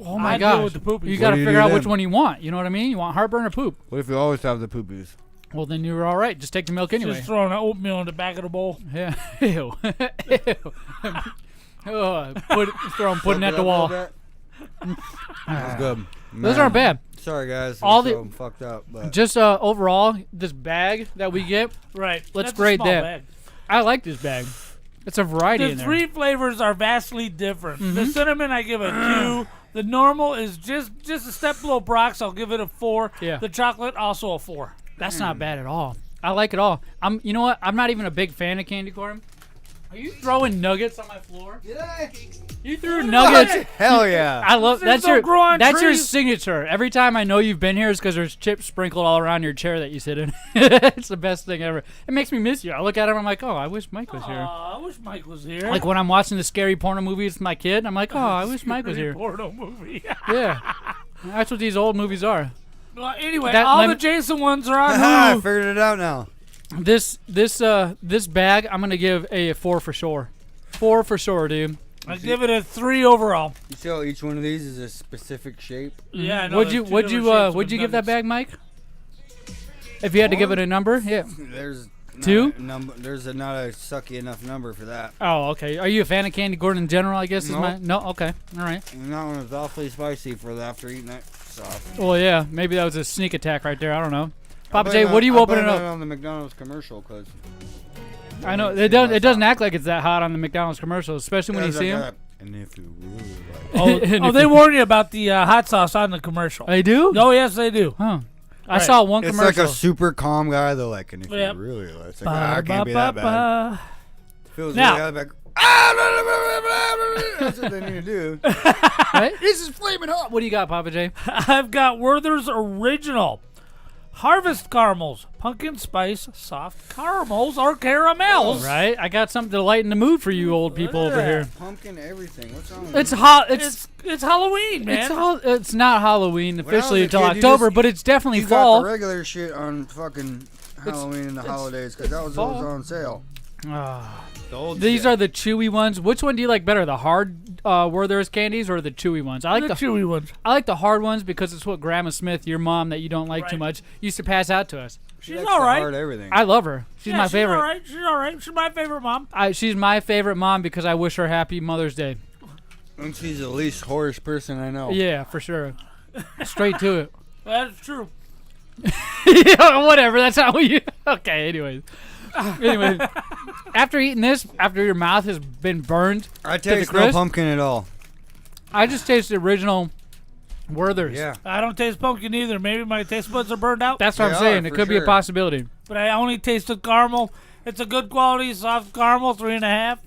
Oh my I deal gosh. with the poopies. You What got to do you figure do out which then? one you want. You know what I mean? You want heartburn or poop? What if you always have the poopies? Well, then you're all right. Just take the milk anyway. Just throwing oatmeal in the back of the bowl. Yeah. Ew. Ew. Throw them pudding at the wall. That's good. Those Man, aren't bad. Sorry, guys. All I'm the- so fucked up. But Just overall, this bag that we get, Right. Let's That's a grade small that. bag. I like this bag. It's a variety The in there. 3 flavors are vastly different. The cinnamon, I give a 2. The normal is just a step below Brock's. I'll give it a 4. Yeah. The chocolate, also a 4. That's not bad at all. I like it all. You know what? I'm not even a big fan of candy corn. Are you throwing nuggets on my floor? Did I? You threw nuggets. Hell yeah. I love Things that's don't your grow on that's your trees. signature. Every time I know you've been here is because there's chips sprinkled all around your chair that you sit in. It's the best thing ever. It makes me miss you. I look at him, I'm like, oh, I wish Mike was here. I wish Mike was here. Like when I'm watching the scary porno movies with my kid, I'm like, oh, I wish Mike was here. Porno movie. Yeah, that's what these old movies are. Well, anyway, That all the lemon- Jason ones are on I Hulu. figured it out now. This bag, I'm gonna give a 4 for sure. 4 for sure, dude. I give it a 3 overall. You see how each one of these is a specific shape? Yeah, I know. Would there's you 2 would different you shapes would of you give that nuggets. bag, Mike? If you had to give it a number, yeah. There's 2? There's not a sucky enough number for that. Oh, okay. Are you a fan of candy corn in general, I guess? Nope. No? Okay. All right. And that one was awfully spicy for after eating that sauce. Well, yeah. Maybe that was a sneak attack right there. I don't know. Papa J, what are you opening up? on the McDonald's commercial, because I know. It doesn't act like it's that hot on the McDonald's commercial, especially when you see them. And if you really like Oh, they warn you about the hot sauce on the commercial. They do? Oh, yes, they do. Huh. I saw one It's commercial. like a super calm guy, though. Like, and if Yep. you really like, it's like, I can't be that bad. Feels Now- really like, that's what they need to do. Right? This is flaming hot. What do you got, Papa J? I've got Werther's Original Harvest Caramels, pumpkin spice, soft caramels or caramels. Right? I got something to lighten the mood for you old people over here. Pumpkin everything. What's wrong with It's you? hot. It's Halloween, man. It's not Halloween When I was officially a until kid, you October, just- but it's definitely You got fall. the regular shit on fucking Halloween and the holidays, because that was fall. always on sale. The old These shit. are the chewy ones. Which one do you like better, the hard Werther's candies or the chewy ones? I like the chewy ones. I like the hard ones because it's what Grandma Smith, your mom that you don't like too Right. much, used to pass out to us. She She's likes all the right. hard everything. I love her. She's my favorite. She's all right. She's all right. She's my favorite mom. She's my favorite mom because I wish her happy Mother's Day. And she's the least whorish person I know. Yeah, for sure. Straight to it. That's true. Yeah, whatever. That's how we. Okay. Anyway, after eating this, after your mouth has been burned, I to the taste no crisp, pumpkin at all. I just taste the original Werther's. Yeah. I don't taste pumpkin either. Maybe my taste buds are burned out. That's what They I'm saying. are, It for could be a sure. possibility. But I only tasted caramel. It's a good quality soft caramel, 3.5.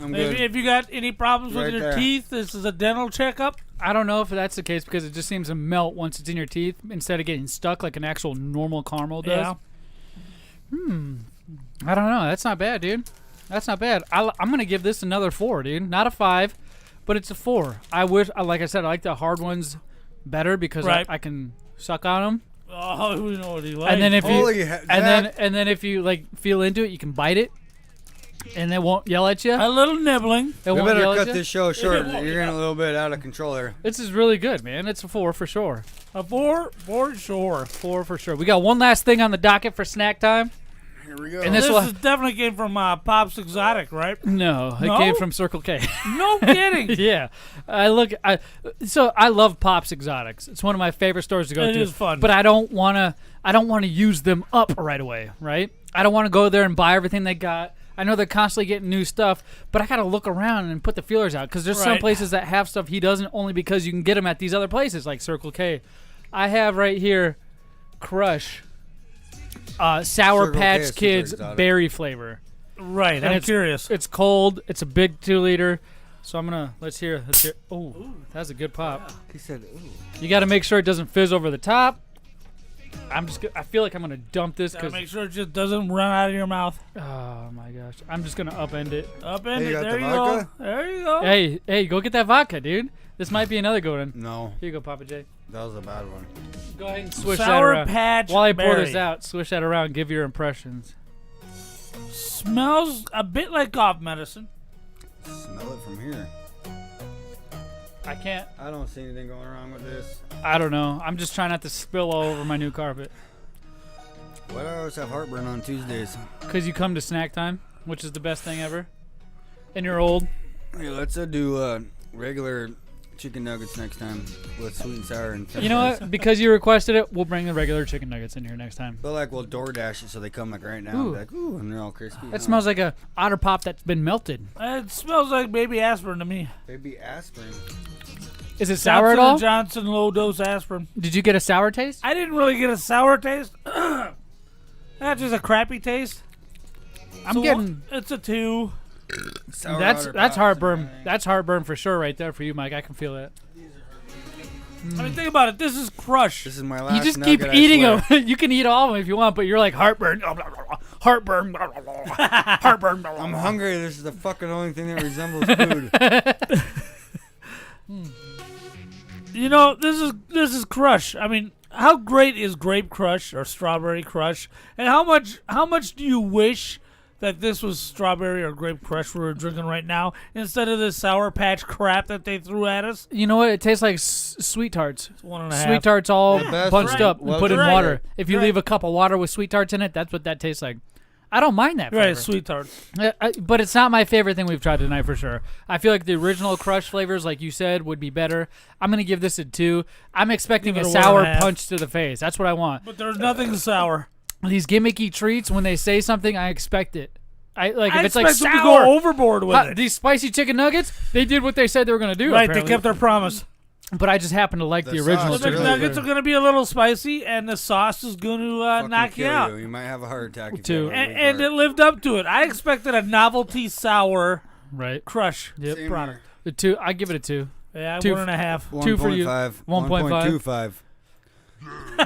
I'm good. If you got any problems with Right your there. teeth, this is a dental checkup. I don't know if that's the case because it just seems to melt once it's in your teeth instead of getting stuck like an actual normal caramel does. Yeah. I don't know. That's not bad, dude. That's not bad. I'm going to give this another 4, dude. Not a 5, but it's a 4. I wish, like I said, I like the hard ones better because Right. I can suck on them. Oh, we know what he likes. And then if Holy you he- and that- then if you like feel into it, you can bite it, and they won't yell at you. a little nibbling. They We won't better yell at cut you. this show short. won't, You're getting a little bit out of control there. This is really good, man. It's a 4 for sure. A 4 for sure. 4 for sure. We got one last thing on the docket for snack time. Here we go. And This this will. is definitely came from Pop's Exotic, right? No, it No? came from Circle K. No kidding. Yeah, I love Pop's Exotics. It's one of my favorite stores to go It to. is fun. But I don't wanna use them up right away, right? I don't want to go there and buy everything they got. I know they're constantly getting new stuff, but I gotta look around and put the feelers out because there's some Right. places that have stuff he doesn't, only because you can get them at these other places like Circle K. I have right here, Crush, Sour Circle K Patch is super Kids exotic. berry flavor. Right. And I'm it's- curious. It's cold. It's a big 2-liter. So I'm gonna let's hear. Oh, that's a good pop. He said, ooh. You got to make sure it doesn't fizz over the top. I feel like I'm gonna dump this Gotta because. make sure it just doesn't run out of your mouth. Oh my gosh! I'm just gonna upend it. Up in Hey, it. you got There the you vodka? go. There you go. Hey, go get that vodka, dude. This might be another good one. No, Here you go, Papa J. that was a bad one. Go ahead and swish that Sour around. Patch While I pour Berry. this out, swish that around. Give your impressions. Smells a bit like cough medicine. Smell it from here. I can't. I don't see anything going wrong with this. I don't know. I'm just trying not to spill all over my new carpet. Why do I always have heartburn on Tuesdays? Cause you come to snack time, which is the best thing ever. And you're old. Hey, let's do regular chicken nuggets next time with sweet and sour and french You know fries. what? Because you requested it, we'll bring the regular chicken nuggets in here next time. But like we'll DoorDash it so they come like right now. Ooh. And be like, ooh, and they're all crispy. That smells like a Otter Pop that's been melted. It smells like baby aspirin to me. Baby aspirin. Is it sour at all? Johnson low dose aspirin. Did you get a sour taste? I didn't really get a sour taste. That's just a crappy taste. I'm getting. It's a 2. Sour That's Otter that's Pops heartburn. and everything. That's heartburn for sure, right there for you, Mike. I can feel it. I mean, think about it. This is Crush. This is my last You just keep nugget, I eating swear. them. You can eat all of them if you want, but you're like heartburn, heartburn, heartburn. I'm hungry. This is the fucking only thing that resembles food. You know, this is Crush. I mean, how great is Grape Crush or Strawberry Crush? And how much do you wish that this was Strawberry or Grape Crush we were drinking right now instead of this Sour Patch crap that they threw at us? You know what? It tastes like sweet tarts. It's 1.5. Sweet tarts all The best, bunched right. up and Well, put in right. water. If you Right. leave a cup of water with sweet tarts in it, that's what that tastes like. I don't mind that flavor. Right, sweet tarts. But it's not my favorite thing we've tried tonight for sure. I feel like the original Crush flavors, like you said, would be better. I'm going to give this a 2. I'm expecting a sour punch to the face. That's what I want. But there's nothing sour. These gimmicky treats, when they say something, I expect it. If it's like sour, to go overboard with it. These spicy chicken nuggets, they did what they said they were going to do. Right, apparently. They kept their promise. But I just happen to like the original. The nuggets are going to be a little spicy, and the sauce is going to knock you out. You might have a heart attack. And it lived up to it. I expected a novelty sour Crush product. The 2, I give it a 2. Yeah, 1.5. 2 for you. 1.25.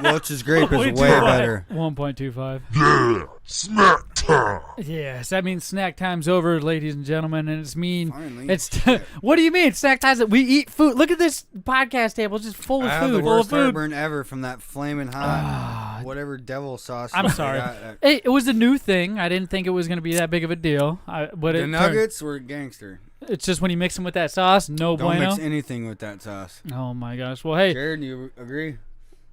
Welch's grape is way better. 1.25. Yeah, snack time. Yes, that means snack time's over, ladies and gentlemen, and it's mean. Finally. It's what do you mean? Snack time's we eat food. Look at this podcast table, just full of I food. have the full worst of food. heartburn ever from that flaming hot whatever devil sauce. I'm sorry. Hey, it was a new thing. I didn't think it was going to be that big of a deal. The nuggets were gangster. It's just when you mix them with that sauce, no Don't bueno. mix anything with that sauce. Oh my gosh. Well, hey, Jared, do you agree?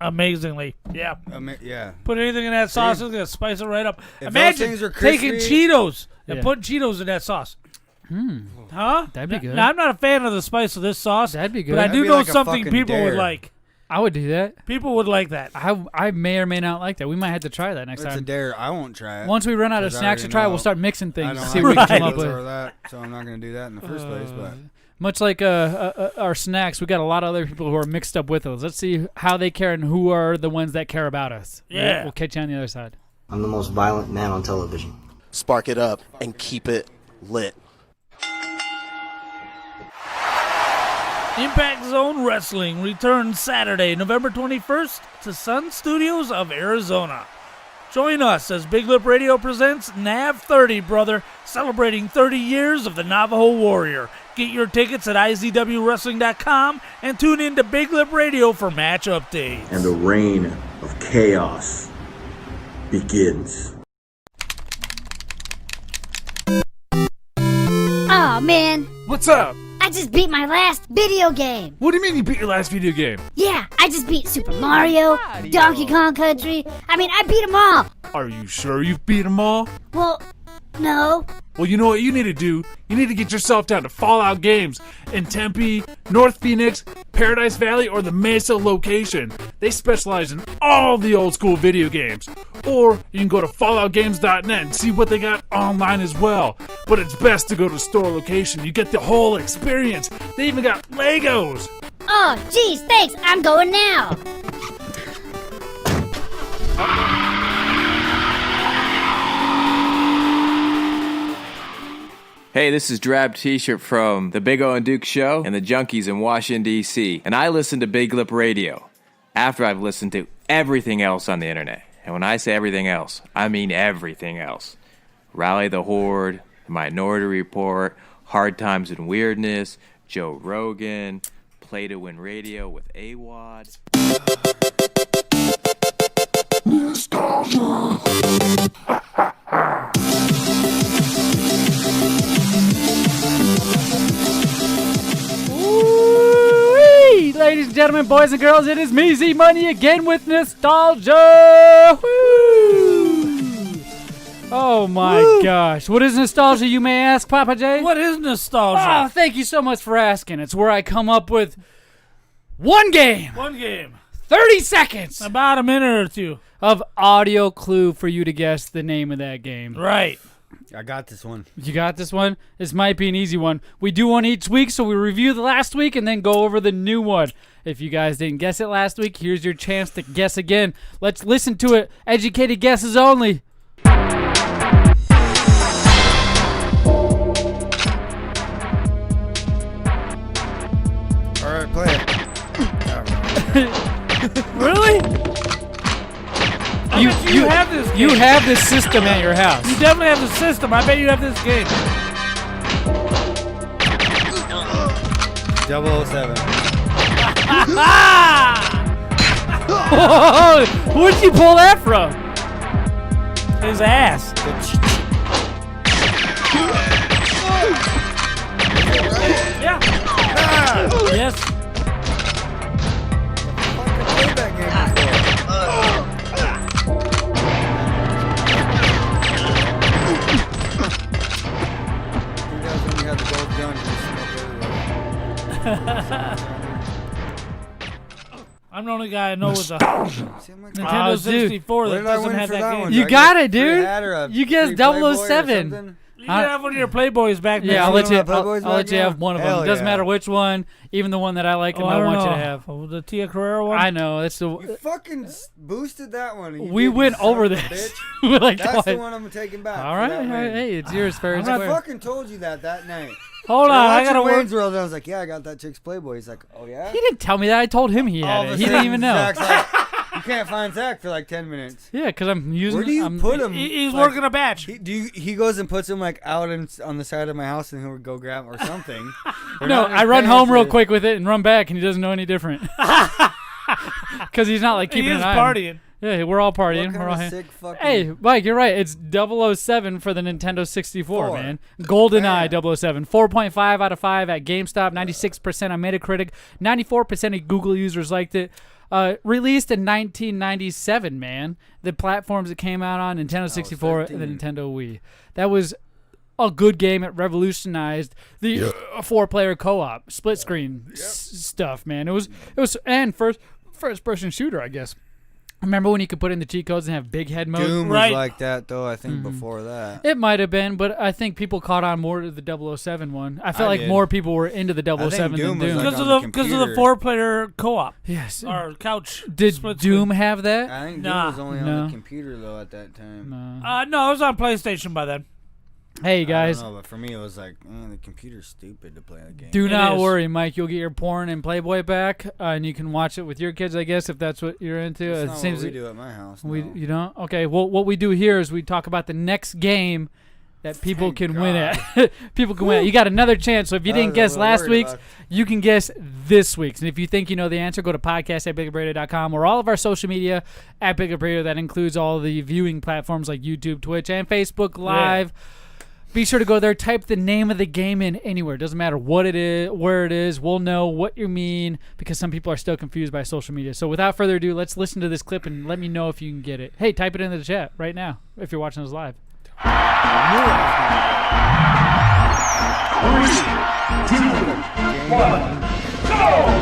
Amazingly, yeah. Yeah. Put anything in that sauce, it's gonna spice it right up. If Imagine those things are taking crispy- Cheetos and putting Cheetos in that sauce. Huh? That'd be good. Now, I'm not a fan of the spice of this sauce. That'd be good. But I That'd do be know like a something fucking people would dare. like. I would do that. People would like that. I may or may not like that. We might have to try that next It's a time. dare. I won't try it. Once we run out of 'Cause I snacks to already try, know we'll start mixing I things don't to see have what we can come Cheetos up with. or that, so I'm not going to do that in the first place. But Much like our snacks, we got a lot of other people who are mixed up with us. Let's see how they care and who are the ones that care about us. Yeah. We'll catch you on the other side. I'm the most violent man on television. Spark it up and keep it lit. Impact Zone Wrestling returns Saturday, November 21st to Sun Studios of Arizona. Join us as Big Lip Radio presents NAV 30, brother, celebrating 30 years of the Navajo Warrior. Get your tickets at izwwrestling.com and tune in to Big Lip Radio for match updates. And the reign of chaos begins. Aw, man. What's up? I just beat my last video game. What do you mean you beat your last video game? Yeah, I just beat Super Mario, Donkey Kong Country. I mean, I beat them all. Are you sure you've beat them all? Well, no. Well, you know what you need to do? You need to get yourself down to Fallout Games in Tempe, North Phoenix, Paradise Valley, or the Mesa location. They specialize in all the old school video games. Or you can go to falloutgames.net and see what they got online as well. But it's best to go to the store location. You get the whole experience. They even got Legos. Oh, geez, thanks. I'm going now. Hey, this is Drab T-shirt from the Big O and Duke Show and the Junkies in Washington, D.C. And I listen to Big Lip Radio after I've listened to everything else on the internet. And when I say everything else, I mean everything else. Rally the Horde, The Minority Report, Hard Times and Weirdness, Joe Rogan, Play to Win Radio with AWOD. Woo-wee! Ladies and gentlemen, boys and girls, it is me, Zmunny, again with nostalgia. Woo! Oh my gosh. What is nostalgia, you may ask, Pappa J? What is nostalgia? Oh, thank you so much for asking. It's where I come up with one game. 30 seconds. About a minute or two. Of audio clue for you to guess the name of that game. Right. I got this one. You got this one? This might be an easy one. We do one each week, so we review the last week and then go over the new one. If you guys didn't guess it last week, here's your chance to guess again. Let's listen to it. Educated guesses only. All right, play it. Really? You have this game. You have this system at your house. You definitely have the system. I bet you have this game. 007. Where'd you pull that from? His ass. Yeah. Yes. only guy I know with a Nintendo Nintendo 64 that doesn't have that game. You got it, dude. You guessed 007. You can have one of your Playboys back there. Yeah, I'll let you have one of them. Doesn't matter which one, even the one that I like and I want you to have. The Tia Carrera one? I know. You fucking boosted that one. We went over this. That's the one I'm taking back. All right. Hey, it's yours fair and I square. fucking told you that night. Hold on, I gotta Wayne's World. I was like, yeah, I got that chick's Playboy. He's like, oh yeah. He didn't tell me that. I told him he had it. He didn't even know. Zach's like, you can't find Zach for like 10 minutes. Yeah, because I'm using. Where do you put him? He's working a batch. He goes and puts him like out on the side of my house, and he'll go grab him or something. No, I run home real quick with it and run back, and he doesn't know any different. Because he's not like keeping an eye. Partying. Yeah, we're all partying. We're all Hey, Mike, you're right. It's 007 for the Nintendo 64, man. GoldenEye 007. 4.5 out of 5 at GameStop. 96% on Metacritic. 94% of Google users liked it. Released in 1997, man. The platforms it came out on, Nintendo 64 and the Nintendo Wii. That was a good game. It revolutionized the 4-player co-op, split screen stuff, man. It was and first person shooter, I guess. Remember when you could put in the cheat codes and have big head mode? Doom was like that, though, I think, before that. It might have been, but I think people caught on more to the 007 one. I felt like more people were into the 007 than Doom. Because of the 4-player co-op. Yes. Or couch. Did Doom have that? I think Doom was only on the computer, though, at that time. No, it was on PlayStation by then. Hey, guys. I don't know, but for me, it was like, the computer's stupid to play a game. Do not worry, Mike. You'll get your porn and Playboy back, and you can watch it with your kids, I guess, if that's what you're into. That's not what we do at my house. No. You don't? Okay, well, what we do here is we talk about the next game that people can win at. People can win at. You got another chance, so if you didn't guess last week's, you can guess this week's. And if you think you know the answer, go to podcast@BigLipRadio.com or all of our social media at BigLipRadio. That includes all the viewing platforms like YouTube, Twitch, and Facebook Live. Yeah. Be sure to go there, type the name of the game in anywhere. It doesn't matter what it is, where it is. We'll know what you mean because some people are still confused by social media. So without further ado, let's listen to this clip and let me know if you can get it. Hey, type it in the chat right now if you're watching us live. 3, 2, 1, go!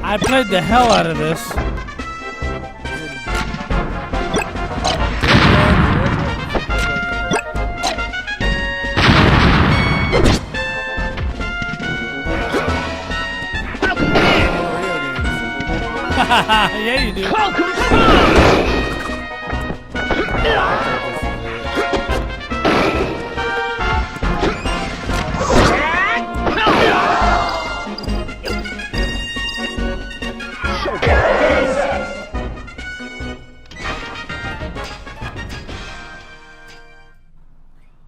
I played the hell out of this. Yeah, you do.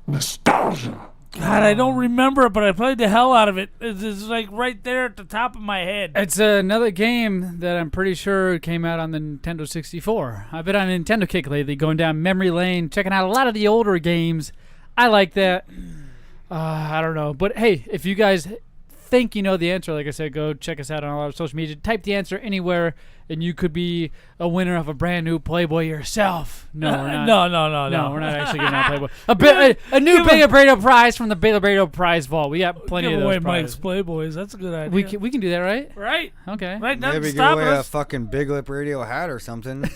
Nostalgia. God, I don't remember it, but I played the hell out of it. It's like right there at the top of my head. It's another game that I'm pretty sure came out on the Nintendo 64. I've been on a Nintendo kick lately, going down memory lane, checking out a lot of the older games. I like that. I don't know. But, hey, if you guys think you know the answer, like I said, go check us out on all our social media. Type the answer anywhere, and you could be a winner of a brand new Playboy yourself. No, we're not. No, we're not actually giving out Playboy. A new BigLipRadio prize from the BigLipRadio prize vault. We got plenty of those prizes. Mike's Playboys. That's a good idea. We can do that, right? Right. Okay. Right. Maybe give away a fucking BigLipRadio hat or something.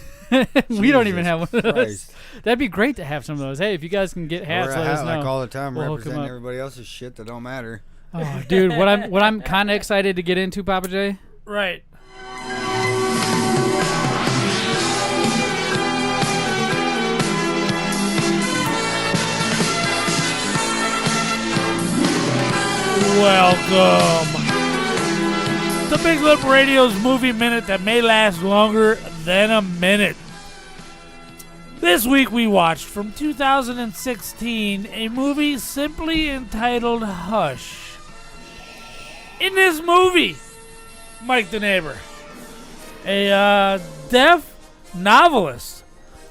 We don't even have one of those. That'd be great to have some of those. Hey, if you guys can get hats, let us know. Like all the time, representing everybody else's shit that don't matter. Oh, dude, what I'm kind of excited to get into, Pappa J. Right. Welcome to Big Lip Radio's movie minute that may last longer than a minute. This week we watched from 2016 a movie simply entitled Hush. In this movie, Mike the neighbor, a deaf novelist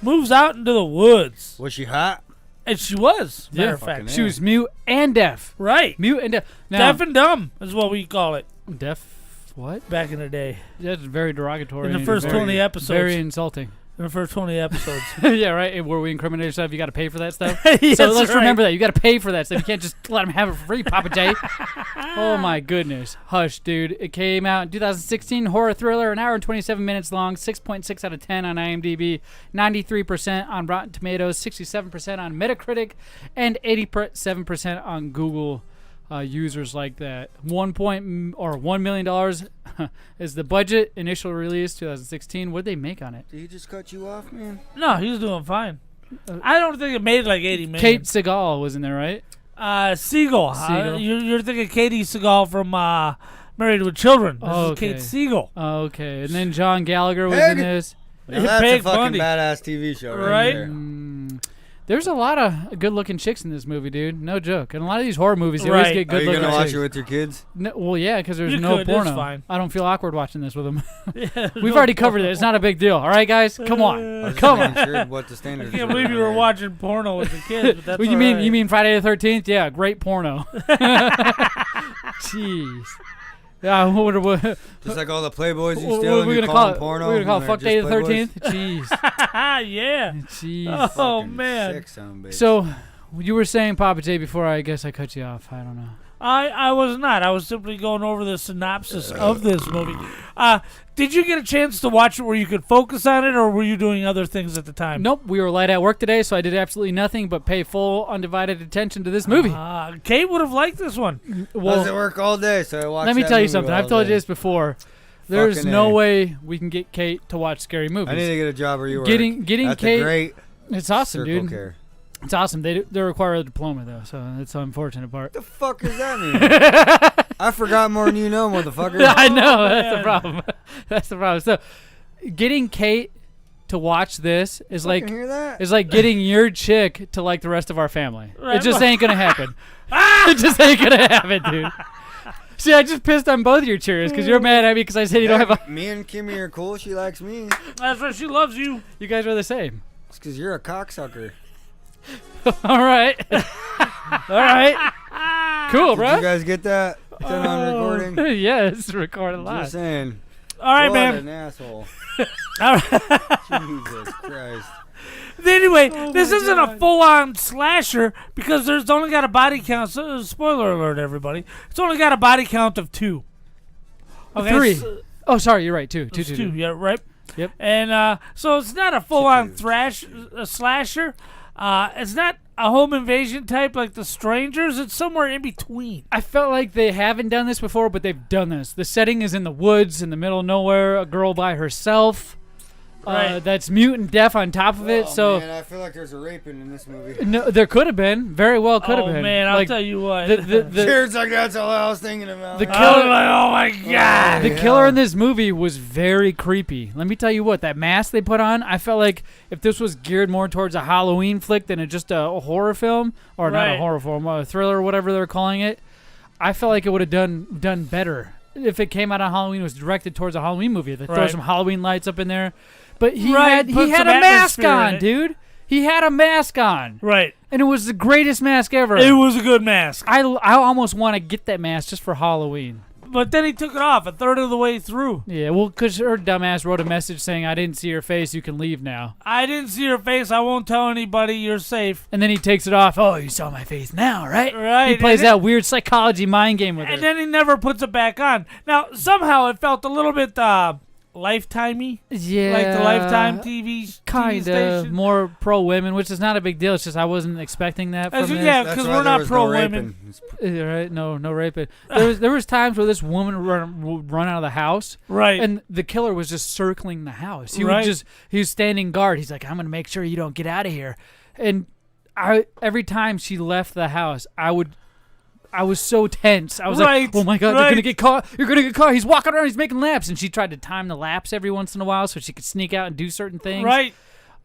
moves out into the woods. Was she hot? And she was, matter of fact. She was mute and deaf. Right. Mute and deaf. Now, deaf and dumb is what we call it. Deaf what? Back in the day. That's very derogatory. In the first 20 episodes. Very insulting. in the first 20 episodes. Yeah, right. Where we incriminate ourselves, you got to pay for that stuff. Yes, so let's right. remember that you got to pay for that stuff. You can't just let them have it for free, Pappa J. Oh my goodness, hush, dude. It came out in 2016. Horror thriller, an hour and 27 minutes long. 6.6 out of 10 on IMDb. 93% on Rotten Tomatoes. 67% on Metacritic, and 87% on Google. Users like that. $1 million is the budget. Initial release 2016. What did they make on it? Did he just cut you off, man? No, he's doing fine. I don't think it made like 80 million. Kate Segal was in there, right? Siegel. You're thinking Katie Segal from Married with Children. This is Kate Siegel. Okay, and then John Gallagher was in this. Now that's a fucking badass TV show, right there. There's a lot of good-looking chicks in this movie, dude. No joke. And a lot of these horror movies, they always get good-looking chicks. Are you gonna watch it with your kids? No, well, yeah, because there's You no could, porno. it's fine. I don't feel awkward watching this with them. Yeah, We've already covered it. It's not a big deal. All right, guys, come on, come on. Sure what the standards I can't believe you were watching porno with the kids. But that's What you all mean? right. You mean Friday the 13th? Yeah, great porno. Jeez. Yeah, just like all the Playboys you what steal are and we you gonna call call them it? porno. We're gonna call it and Fuck they're Day the just 13th. Jeez. Yeah. Jeez. Oh Fucking man. sick son of a bitch. So, you were saying Pappa J before. I guess I cut you off. I don't know. I was not. I was simply going over the synopsis of this movie. Did you get a chance to watch it where you could focus on it, or were you doing other things at the time? Nope. We were light at work today, so I did absolutely nothing but pay full, undivided attention to this movie. Kate would have liked this one. I was at work all day, so I watched. Let me that tell you movie something. all I've told day. you this before. There's Fucking no A. way we can get Kate to watch scary movies. I need to get a job where you work. Getting That's Kate. a great. It's awesome, circle dude. Care. It's awesome. They require a diploma though, so that's the unfortunate part. The fuck does that mean? I forgot more than you know, motherfucker. I know. That's the problem. That's the problem. So, getting Kate to watch this is like getting your chick to like the rest of our family. Right. It just ain't gonna happen. It just ain't gonna happen, dude. See, I just pissed on both your cheers because you're mad at me because I said you don't have a. Me and Kimmy are cool. She likes me. That's why she loves you. You guys are the same. It's because you're a cocksucker. All right. All right. Cool, bro. Did you guys get that? Is that on recording? Yes, recorded live. Just saying. All right, what man. an asshole. All right. Jesus Christ. Anyway, this isn't a full-on slasher because there's only got a body count. So, spoiler alert, everybody. It's only got a body count of 2. Okay, 3. Oh, sorry, you're right. 2. 2. Yeah, right. Yep. And so it's not a full-on slasher. It's not a home invasion type like The Strangers. It's somewhere in between. I felt like they haven't done this before, but they've done this. The setting is in the woods, in the middle of nowhere. A girl by herself. Right. That's mute and deaf on top of it. Oh, so man, I feel like there's a raping in this movie. no, there could have been. Very well could have been. Oh man, I'll Like, tell you what. Cheers, like that's all I was thinking about. The I was like, oh my god. The killer in this movie was very creepy. Let me tell you what, that mask they put on, I felt like if this was geared more towards a Halloween flick than just a horror film, or not a horror film, a thriller or whatever they're calling it, I felt like it would have done better if it came out on Halloween. It was directed towards a Halloween movie. They throw some Halloween lights up in there. But he had a mask on, dude. He had a mask on. Right. And it was the greatest mask ever. It was a good mask. I almost want to get that mask just for Halloween. But then he took it off a third of the way through. Yeah, well, because her dumbass wrote a message saying, I didn't see your face, you can leave now. I didn't see your face. I won't tell anybody. You're safe. And then he takes it ofe. Oh, you saw my face now, right? Right. He plays that weird psychology mind game with her. And then he never puts it back on. Now, somehow it felt a little bit Lifetimey. Yeah. Like the Lifetime TV kind of station. more pro-women, which is not a big deal. It's just I wasn't expecting that from this. Yeah, because we're not pro-women. Right? No raping. There was times where this woman would run out of the house. Right. And the killer was just circling the house. He Right. he was standing guard. He's like, I'm going to make sure you don't get out of here. And every time she left the house, I was so tense. I was like, oh my God, you're going to get caught. You're going to get caught. He's walking around. He's making laps. And she tried to time the laps every once in a while so she could sneak out and do certain things. Right.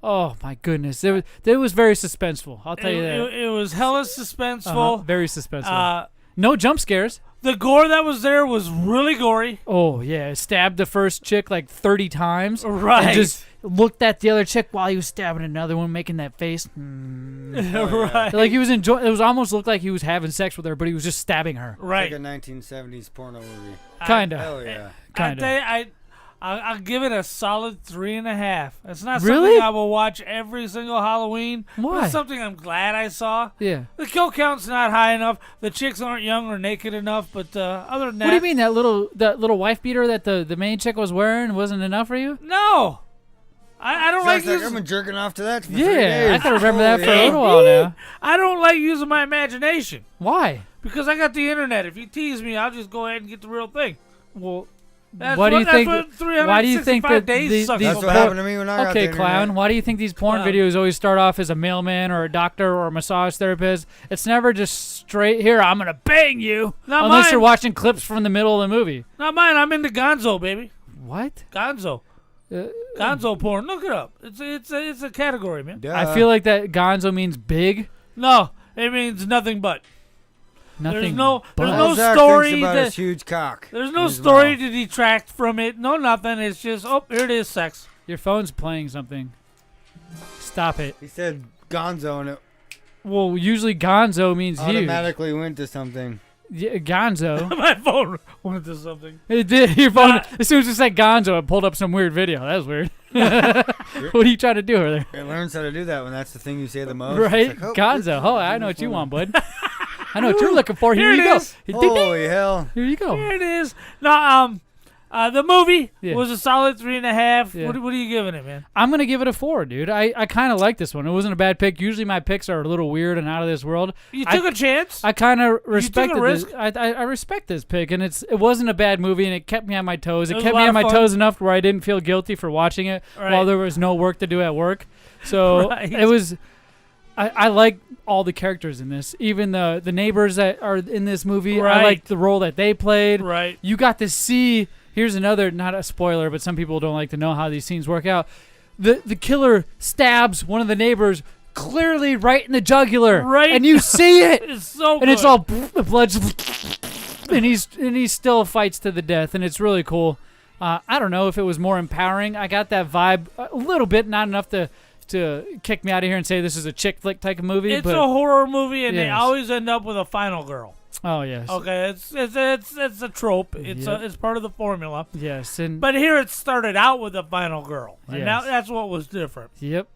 Oh, my goodness. It was very suspenseful. I'll tell you that. It was hella suspenseful. Very suspenseful. No jump scares. The gore that was there was really gory. Oh, yeah. Stabbed the first chick like 30 times. Right. And just looked at the other chick while he was stabbing another one, making that face. Right. Like he was enjoying. It was almost looked like he was having sex with her, but he was just stabbing her. Right. It's like a 1970s porno movie. Kinda. Hell yeah. Kinda. I'll give it a solid 3.5. It's not Really? something I will watch every single Halloween. Why? It's something I'm glad I saw. Yeah. The kill count's not high enough. The chicks aren't young or naked enough. But other than that, What do you mean that little wife beater that the main chick was wearing wasn't enough for you? No. I don't like using. I've been jerking off to that for 3 Yeah, days. I can remember that for a little while now. I don't like using my imagination. Why? Because I got the internet. If you tease me, I'll just go ahead and get the real thing. Well, That's why do you think? That's what Why do you think 365 that days these sucks That's so what bad. happened to me when I got the Okay, clown. internet. Why do you think these porn videos always start off as a mailman or a doctor or a massage therapist? It's never just straight here. I'm gonna bang you. Not unless mine. you're watching clips from the middle of the movie. Not mine. I'm into Gonzo, baby. What? Gonzo. Uh, Gonzo porn. Look it up. It's a category, man. I feel like that Gonzo means big. No, it means nothing but. Nothing. There's no All Zach story thinks about that his huge cock. there's no in his story mouth. to detract from it. No nothing. It's just here it is, sex. Your phone's playing something. Stop it. He said Gonzo and it Well, usually Gonzo means huge. automatically went to something. Yeah, Gonzo. My phone went to something. It did. Your phone. As soon as it said Gonzo, it pulled up some weird video. That was weird. What are you trying to do over there? It learns how to do that when that's the thing you say the most. Right? It's like, Gonzo. Oh, I know what you want, bud. I know what you're looking for. Here you it go. is. Holy hell. Here you go. Here it is. No, the movie Yeah. was a solid 3.5. Yeah. What are you giving it, man? I'm going to give it a 4, dude. I kind of like this one. It wasn't a bad pick. Usually my picks are a little weird and out of this world. You took a chance. I kind of respected risk. this. I respect this pick, and it wasn't a bad movie, and it kept me on my toes. It was kept a me lot on of my fun. toes enough where I didn't feel guilty for watching it Right. while there was no work to do at work. So Right. it was. I like all the characters in this, even the neighbors that are in this movie. I Right. like the role that they played. Right. You got to see. Here's another, not a spoiler, but some people don't like to know how these scenes work out. The killer stabs one of the neighbors clearly right in the jugular, Right. and you see it, It's so and it's good. all the blood's, and he still fights to the death, and it's really cool. I don't know if it was more empowering. I got that vibe a little bit, not enough to kick me out of here and say this is a chick flick type of movie. It's but, a horror movie, and they Yes. always end up with a final girl. oh yes, Okay, it's a trope. Yep. It's part of the formula. yes, and But here it started out with a final girl, and Yes. now that's what was different. Yep.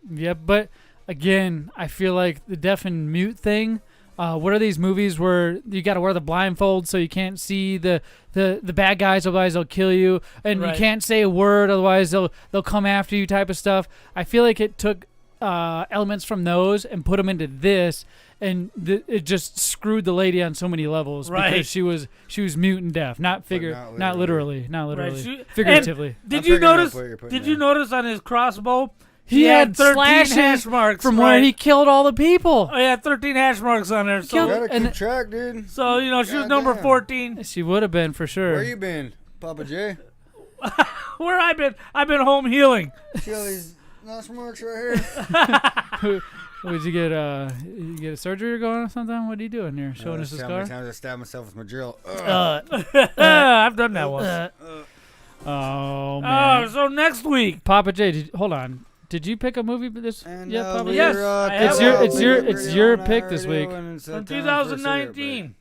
But again, I feel like the deaf and mute thing. What are these movies where you got to wear the blindfold so you can't see the bad guys, otherwise they'll kill you, and Right. you can't say a word, otherwise they'll come after you, type of stuff. I feel like it took elements from those and put them into this, and it just screwed the lady on so many levels Right. because she was mute and deaf, not literally, Right. figuratively. And did I'm you figuring out notice? what you're putting Did you notice on his crossbow? He had 13 slashes hash marks from where he killed all the people. Oh, he had 13 hash marks on there. You So, gotta and- keep track, dude. she was number Goddamn. 14. She would have been for sure. Where you been, Pappa J? Where I've been home healing. See all these nice marks right here? Would you get a surgery or going or something? What are you doing here? Showing us a How many scar? times I stabbed myself with my drill? I've done that once. Oh man. Oh, so next week. Papa J, hold on. Did you pick a movie this? And Yeah, now Papa. we're, Yes, I have one. It's your pick this week. From 2019.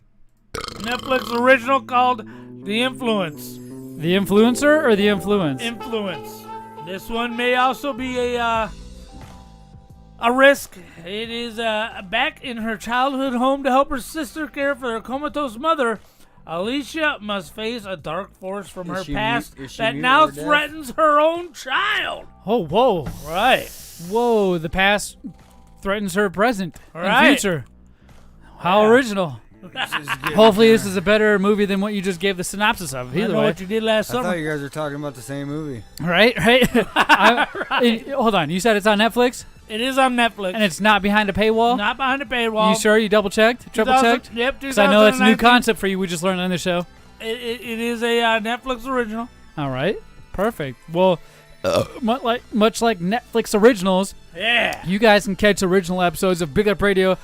Netflix original called The Influence. The Influencer or The Influence? Influence. This one may also be a risk. It is back in her childhood home to help her sister care for her comatose mother. Alicia must face a dark force from her past that now threatens her own child. Oh, whoa. Right. Whoa, the past threatens her present and Right. future. How original. Hopefully this is a better movie than what you just gave the synopsis of. I Either know way. what you did last I summer. thought you guys were talking about the same movie. Right? Hold on. You said it's on Netflix? It is on Netflix. And it's not behind a paywall? Not behind a paywall. You sure? You double-checked? Triple-checked? Yep, Because I know that's a new 2019. concept for you we just learned on the show. It is a Netflix original. All right. Perfect. Well, much like Netflix originals, Yeah. you guys can catch original episodes of Big Up Radio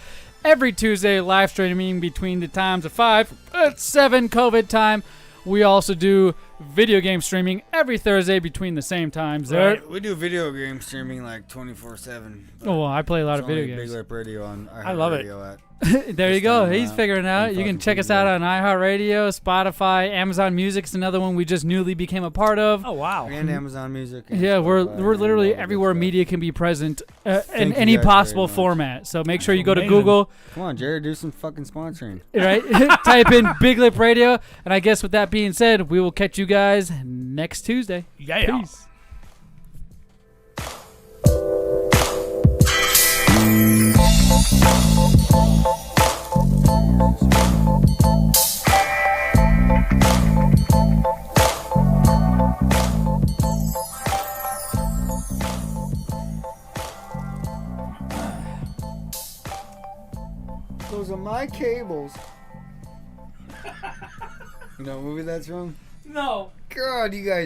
every Tuesday, live streaming between the times of 5 and 7 COVID time. We also do video game streaming every Thursday between the same times. There. Right. We do video game streaming like 24/7. Oh, well, I play a lot of It's only video games. BigLipRadio on I love it. iHeartradio at There you go. He's figuring out. I'm You can fucking check us figuring out on iHeartRadio, Spotify, Amazon Music's another one we just newly became a part of. Oh wow! And Amazon Music. And Yeah, we're Spotify literally and all that everywhere stuff. media can be present in Thank you any guys possible very much. format. So make sure you go to Amazing. Google, Come on, Jared, do some fucking sponsoring. right? Type in Big Lip Radio, and I guess with that being said, we will catch you guys next Tuesday. Yeah. Peace. Those are my cables. You know what movie that's from? No. God, you guys